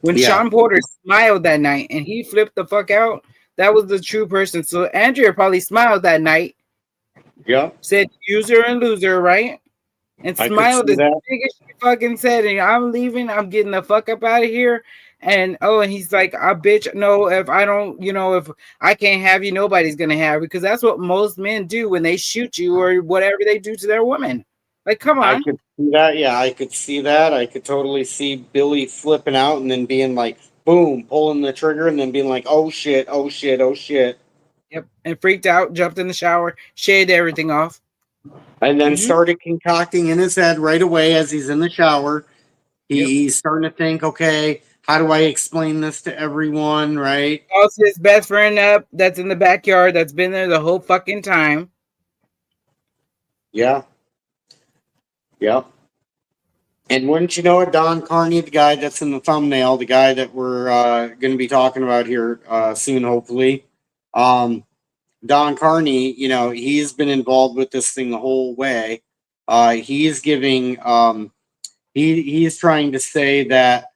When Yeah. Sean Porter smiled that night and he flipped the fuck out, that was the true person. So Andrea probably smiled that night. Yeah. Said user and loser, right? And I could smiled see as that. big as she fucking said, and I'm leaving, I'm getting the fuck up out of here. And and he's like, I bitch, no, if I don't, if I can't have you, nobody's gonna have you, because that's what most men do when they shoot you or whatever they do to their woman. Like, come I on. could see that. Yeah, I could see that. I could totally see Billy flipping out and then being like, boom, pulling the trigger and then being like, oh shit, oh shit, oh shit. Yep. And freaked out, jumped in the shower, shaved everything off. And then started concocting in his head right away as he's in the shower. He's starting to think, okay, how do I explain this to everyone, right? Calls his best friend up that's in the backyard that's been there the whole fucking time. Yeah. Yep. And wouldn't you know it, Don Carney, the guy that's in the thumbnail, the guy that we're going to be talking about here soon, hopefully. Don Carney, he's been involved with this thing the whole way. He's giving, he's trying to say that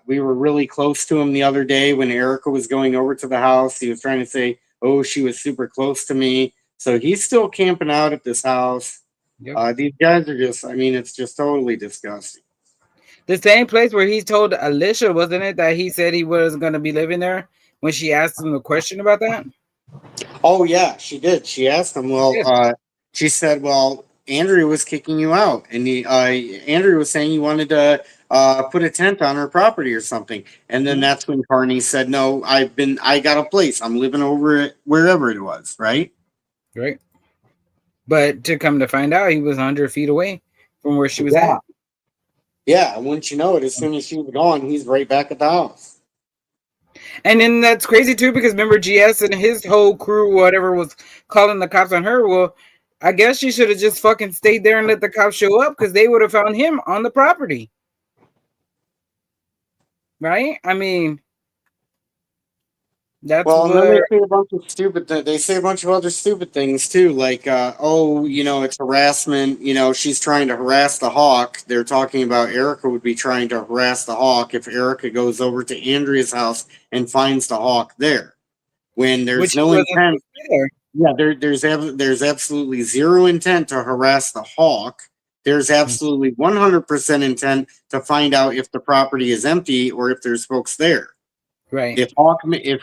we were really close to him the other day when Erica was going over to the house. He was trying to say, oh, she was super close to me. So he's still camping out at this house. These guys are just, it's just totally disgusting. The same place where he told Alicia, wasn't it, that he said he wasn't going to be living there when she asked him a question about that? Oh, yeah, she did. She asked him, she said, well, Andrew was kicking you out. And Andrew was saying he wanted to put a tent on her property or something. And then that's when Carney said, no, I got a place. I'm living over it, wherever it was, right? Right. But to come to find out, he was 100 feet away from where she was at. Yeah, and wouldn't you know it, as soon as she was gone, he's right back at the house. And then that's crazy too, because remember GS and his whole crew, whatever, was calling the cops on her. Well, I guess she should have just fucking stayed there and let the cops show up, because they would have found him on the property. Right? That's well, and then where... they say a bunch of they say a bunch of other stupid things too, like it's harassment, she's trying to harass the hawk. They're talking about Erica would be trying to harass the hawk if Erica goes over to Andrea's house and finds the hawk there, when there's no intent. Yeah, there's absolutely zero intent to harass the hawk. There's absolutely 100% intent to find out if the property is empty or if there's folks there. Right. If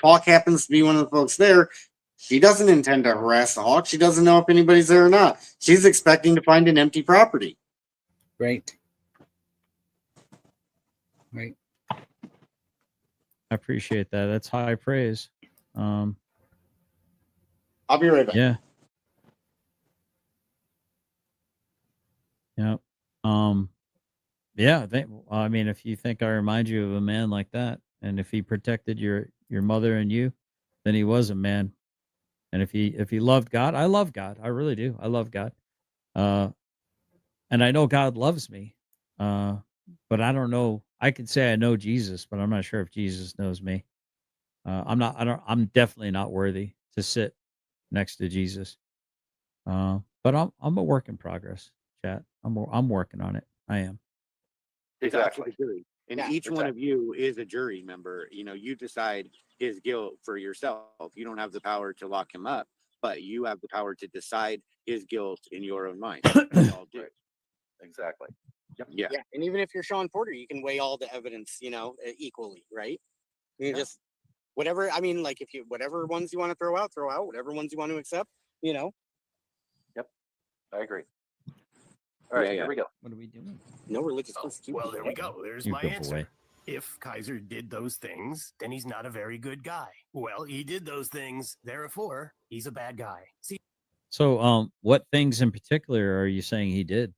Hawk happens to be one of the folks there, she doesn't intend to harass the Hawk. She doesn't know if anybody's there or not. She's expecting to find an empty property. Right. Right. I appreciate that. That's high praise. I'll be right back. Yeah. Yeah. Yeah. I mean, if you think I remind you of a man like that, and if he protected your mother and you, then he was a man. And if he loved God, I love God. I really do. I love God. Uh, and I know God loves me. But I don't know. I can say I know Jesus, but I'm not sure if Jesus knows me. I'm not. I don't. I'm definitely not worthy to sit next to Jesus. But I'm a work in progress, chat. I'm working on it. I am. Exactly. And Yeah, each one exactly. of you is a jury member. You know, you decide his guilt for yourself. You don't have the power to lock him up, but you have the power to decide his guilt in your own mind. We all do. Exactly. Yeah. Yeah, and even if you're Sean Porter, you can weigh all the evidence, equally, right? You just whatever. I mean, like if you whatever ones you want to throw out, throw out. Whatever ones you want to accept, you know. Yep, I agree. All right, here we go. What are we doing? No religious Oh, persecution. well, there we go. There's You my go answer. away. If Kaiser did those things, then he's not a very good guy. Well, he did those things, therefore, he's a bad guy. See, So, what things in particular are you saying he did?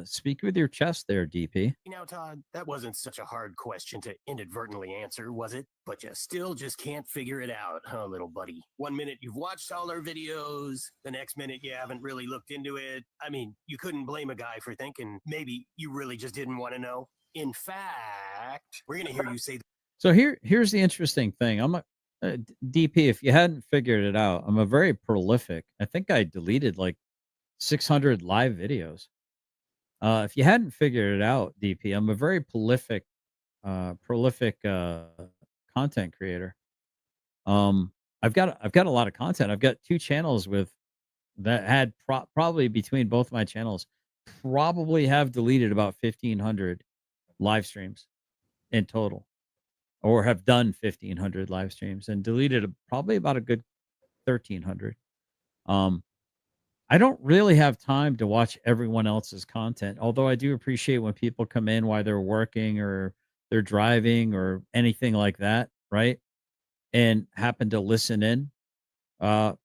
Speak with your chest there, DP. now, Todd, that wasn't such a hard question to inadvertently answer, was it? But you still just can't figure it out, huh, little buddy? One minute you've watched all our videos, the next minute you haven't really looked into it. I mean, you couldn't blame a guy for thinking maybe you really just didn't want to know. In fact, we're going to hear you say So here's the interesting thing. I'm a DP. If you hadn't figured it out, I'm a very prolific. I think I deleted like 600 live videos. If you hadn't figured it out, DP, I'm a very prolific content creator. I've got a lot of content. I've got 2 channels that had probably between both my channels, probably have deleted about 1,500 live streams in total, or have done 1,500 live streams and deleted probably about a good 1,300. I don't really have time to watch everyone else's content, although I do appreciate when people come in while they're working or they're driving or anything like that, right? And happen to listen in. I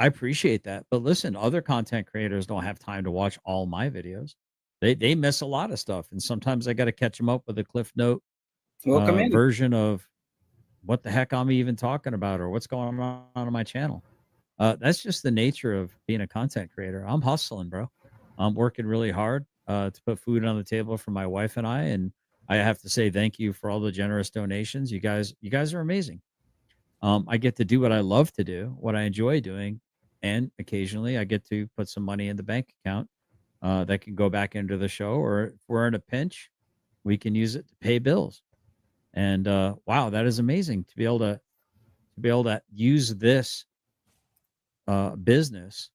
appreciate that. But listen, other content creators don't have time to watch all my videos. They miss a lot of stuff, and sometimes I got to catch them up with a Cliff Note Welcome in. version of what the heck I'm even talking about or what's going on my channel. That's just the nature of being a content creator. I'm hustling, bro. I'm working really hard to put food on the table for my wife and and I have to say thank you for all the generous donations. You guys are amazing. I get to do what I love to do, what I enjoy doing, and occasionally I get to put some money in the bank account that can go back into the show, or if we're in a pinch, we can use it to pay bills. And wow, that is amazing to be able to use this business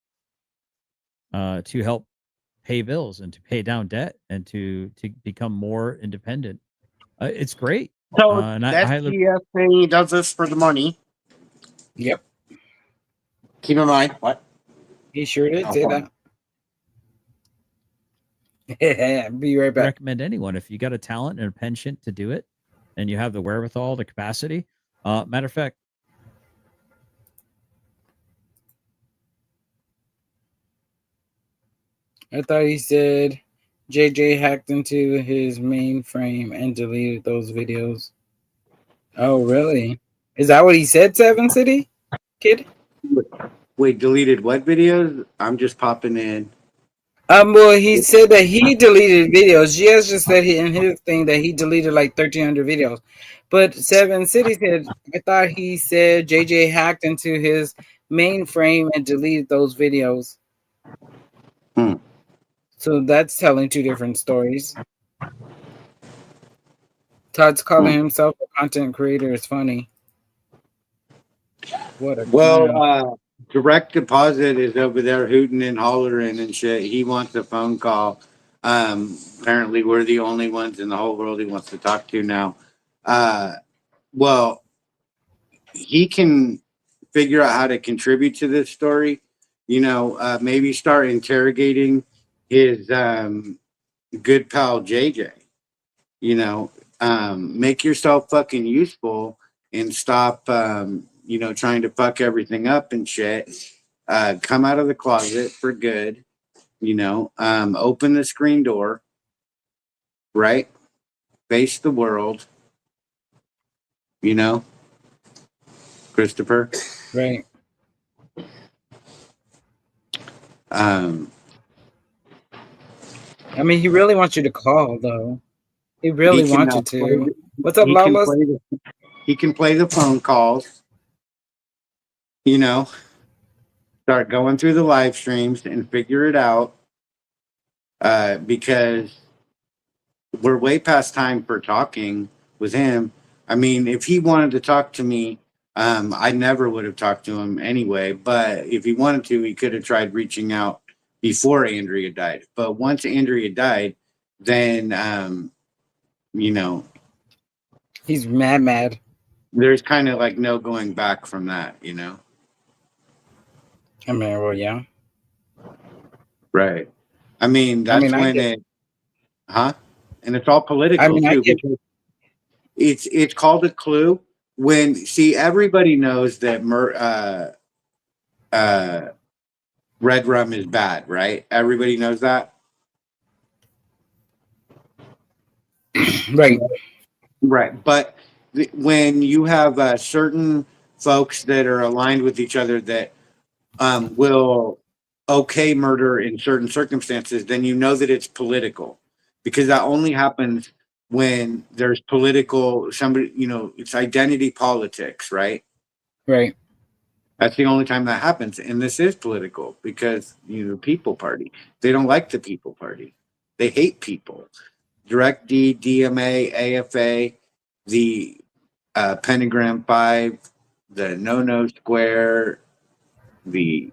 to help pay bills and to pay down debt and to become more independent. It's great. So And I that's highly the thing. He does this for the money. Yep. Keep in mind what He sure did say that. Be right back. recommend anyone if you got a talent and a penchant to do it, and you have the wherewithal, the capacity. Matter of fact, I thought he said JJ hacked into his mainframe and deleted those videos. Oh, really? Is that what he said, Seven City Kid? Wait, deleted what videos? I'm just popping in. Well, he said that he deleted videos. GS just said in his thing that he deleted like 1,300 videos. But Seven City said, I thought he said JJ hacked into his mainframe and deleted those videos. So that's telling 2 different stories. Todd's calling himself a content creator is funny. What a clown. Direct deposit is over there hooting and hollering and shit. He wants a phone call. Apparently we're the only ones in the whole world he wants to talk to now. Well, he can figure out how to contribute to this story. Maybe start interrogating his good pal JJ. make yourself fucking useful and stop, trying to fuck everything up and shit. Come out of the closet for good, open the screen door, right? Face the world, Christopher. Right. Um, I mean, he really wants you to call, though. He really wants you to. What's up, Lawless? He can play the phone calls, start going through the live streams and figure it out. Because we're way past time for talking with him. I mean, if he wanted to talk to me, I never would have talked to him anyway. But if he wanted to, he could have tried reaching out before Andrea died. But once Andrea died, then, he's mad. There's kind of like no going back from that, I mean, well, yeah. Right. I mean, that's when it, and it's all political too. Because it's called a clue. Everybody knows that red rum is bad, right? Everybody knows that. Right. Right. But when you have certain folks that are aligned with each other that will okay murder in certain circumstances, then you know that it's political, because that only happens when there's it's identity politics, right? Right. That's the only time that happens. And this is political because, People Party, they don't like the People Party. They hate people. Direct D, DMA, AFA, the Pentagram 5, the No Square, the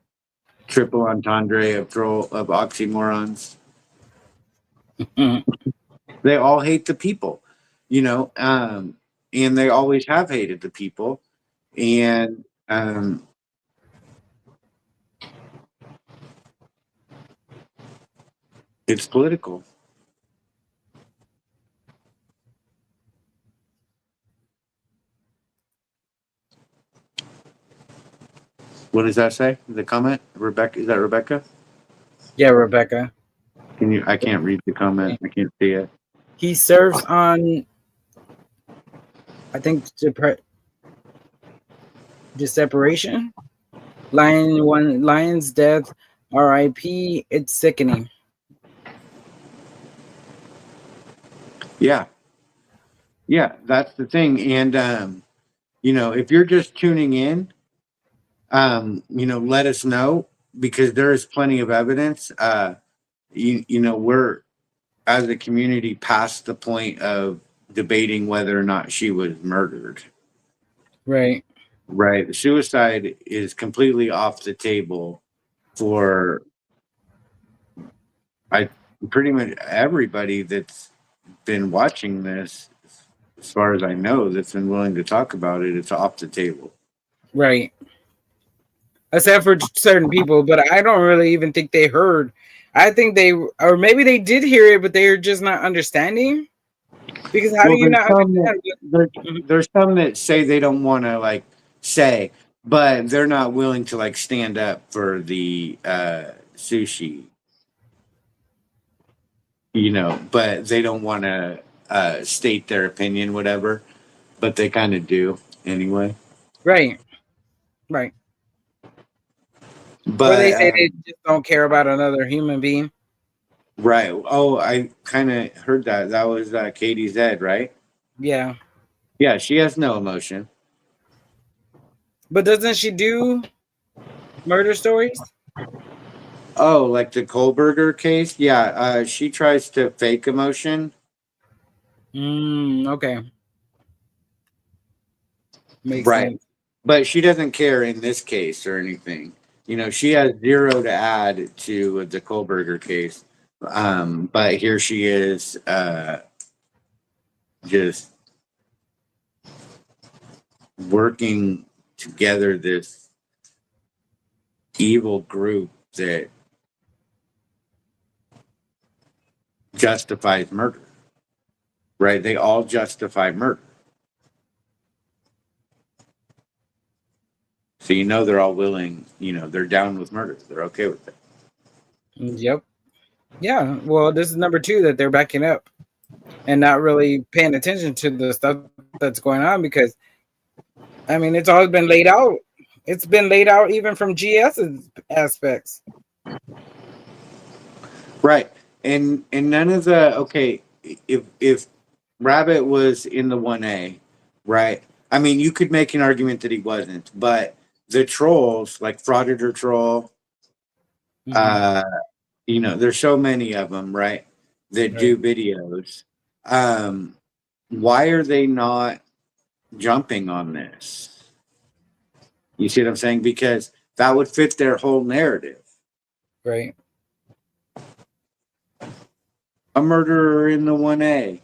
triple entendre of oxymorons. They all hate the people, and they always have hated the people. And it's political. What does that say? The comment? Rebecca? Is that Rebecca? Yeah, Rebecca. I can't read the comment. I can't see it. He serves on, I think, the separation. Lion's death, R.I.P. It's sickening. Yeah, that's the thing. And if you're just tuning in, let us know, because there is plenty of evidence. We're, as a community, past the point of debating whether or not she was murdered. Right. Right. Suicide is completely off the table for pretty much everybody that's been watching this. As far as I know, that's been willing to talk about it, it's off the table. Right. Except for certain people, but I don't really even think they heard. I think or maybe they did hear it, but they're just not understanding. Because how do you not understand? There's some that say they don't want to say, but they're not willing to stand up for the sushi. But they don't want to state their opinion, whatever. But they kind of do anyway. Right. But or they say they just don't care about another human being. Right. Oh, I kind of heard that. That was Katie Zed, right? Yeah. Yeah, she has no emotion. But doesn't she do murder stories? Oh, like the Kohlberger case? Yeah, she tries to fake emotion. Okay. Makes right. sense. But she doesn't care in this case or anything. She has zero to add to the Kohlberger case. But here she is just working together, this evil group that justifies murder. right? They all justify murder. So you know they're all willing, they're down with murder. They're okay with it. Yep. Yeah. Well, this is number 2 that they're backing up and not really paying attention to the stuff that's going on because, I mean, it's always been laid out. It's been laid out even from GS's aspects. Right. And none of the if Rabbit was in the 1A, right? I mean, you could make an argument that he wasn't, but the trolls like Frauditor Troll, there's so many of them, right? That do videos. Why are they not jumping on this? You see what I'm saying? Because that would fit their whole narrative. Right. A murderer in the 1A.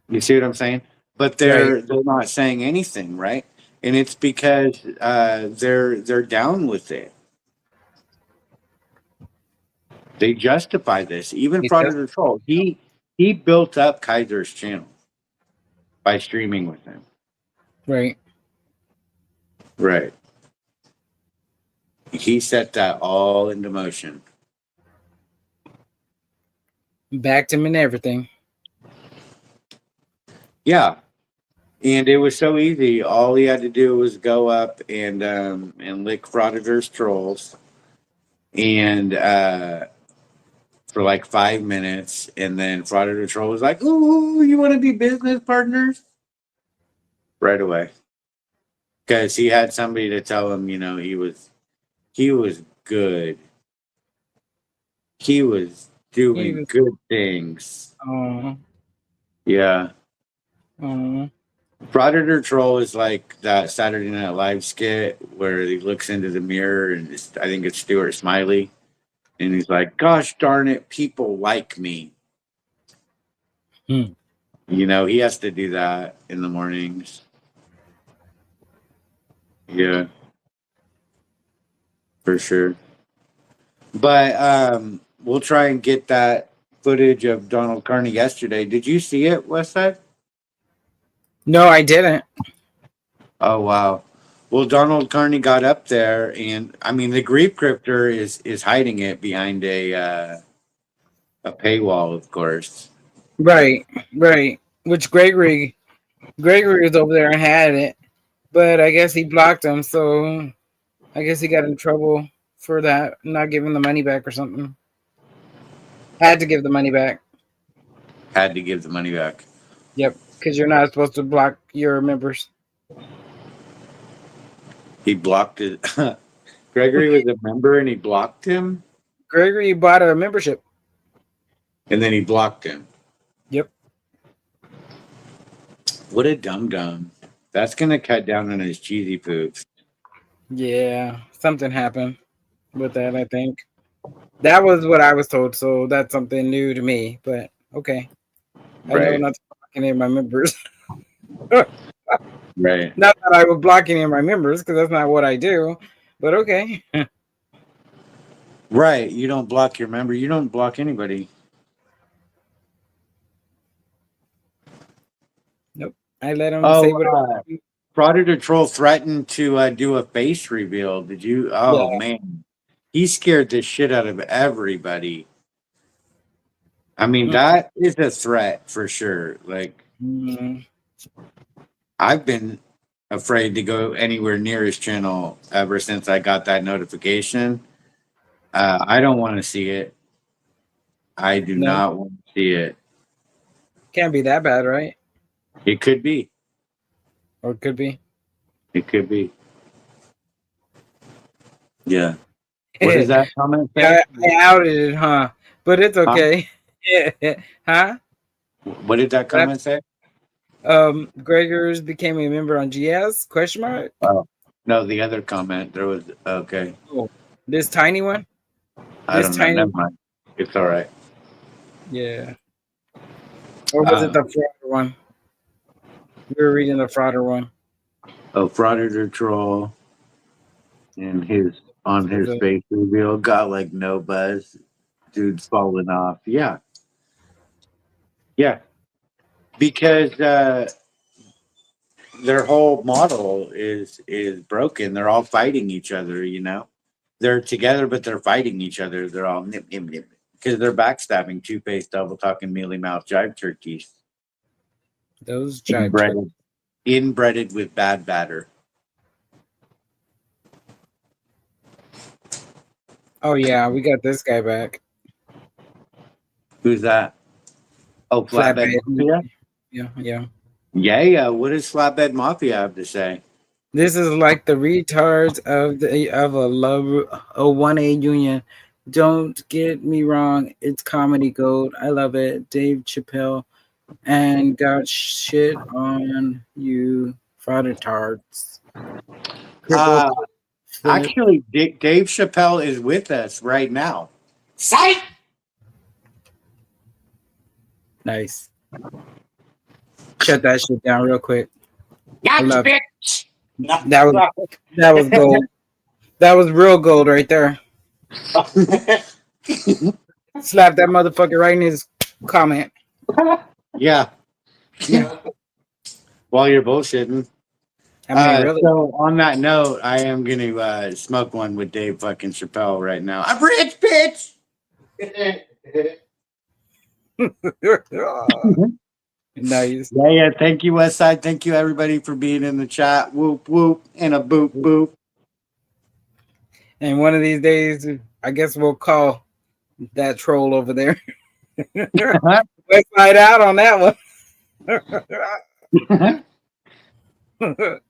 You see what I'm saying? But they're not saying anything, right? And it's because they're down with it. They justify this. Even Frauditor Troll, he built up Kaiser's channel by streaming with him. Right. Right. He set that all into motion. Backed him and everything. Yeah. And it was so easy. All he had to do was go up and lick Frauditor's trolls. And for like 5 minutes, and then Frauditor Troll was like, "Ooh, you want to be business partners?" Right away, because he had somebody to tell him, he was good. He was doing good things. Yeah. Frauditor Troll is like that Saturday Night Live skit where he looks into the mirror, and I think it's Stuart Smiley. And he's like, "Gosh darn it, people like me." He has to do that in the mornings. Yeah. For sure. But we'll try and get that footage of Donald Carney yesterday. Did you see it, Westside? No, I didn't. Oh, wow. Well, Donald Carney got up there, and I mean, the Grief Crypter is hiding it behind a paywall, of course. Right. Which Gregory was over there and had it, but I guess he blocked him, so I guess he got in trouble for that, not giving the money back or something. Had to give the money back. Had to give the money back. Yep, because you're not supposed to block your members. He blocked it. Gregory was a member and he blocked him? Gregory bought a membership. And then he blocked him. Yep. What a dum-dum. That's going to cut down on his cheesy poops. Yeah, something happened with that, I think. That was what I was told, so that's something new to me, but okay. I know not to block any of my members. Right. Not that I would block any of my members, because that's not what I do, but okay. Right. You don't block your member. You don't block anybody. Nope. I let him say whatever. Frauditor Troll threatened to do a face reveal. Did you? Oh, man. He scared the shit out of everybody. I mean, that is a threat for sure. Like, I've been afraid to go anywhere near his channel ever since I got that notification. I don't want to see it. I do not want to see it. Can't be that bad, right? It could be. Or it could be. It could be. Yeah. What does that comment say? I outed it, huh? But it's okay. Huh? What did that comment say? Gregors became a member on GS? Question mark? Oh, no, the other comment. There was okay. Oh, this tiny one? I don't know. Never mind. It's all right. Yeah. Or was it the Frauder one? We were reading the Frauder one. Oh, Frauditor Troll and his face reveal got like no buzz. Dude's falling off. Yeah. Yeah, because their whole model is broken. They're all fighting each other. You know, they're together, but they're fighting each other. They're all nip nip nip because they're backstabbing, two-faced, double-talking, mealy-mouthed jive turkeys. Those jive turkeys. Inbreaded with bad batter. Oh yeah, we got this guy back. Who's that? Oh, Flatbed Mafia? Yeah. Yeah. What does Flatbed Mafia have to say? This is like the retards of a 1A union. Don't get me wrong, it's comedy gold. I love it. Dave Chappelle and got shit on you fraudards. Actually, Dave Chappelle is with us right now. Psych! Nice. Shut that shit down real quick. Gotcha, bitch! That was gold. That was real gold right there. Slap that motherfucker right in his comment. Yeah. While you're bullshitting. I mean, really. So on that note, I am gonna smoke one with Dave fucking Chappelle right now. I'm rich, bitch. Nice. Yeah. Thank you, Westside. Thank you, everybody, for being in the chat. Whoop whoop and a boop boop. And one of these days, I guess we'll call that troll over there. Let's find out on that one.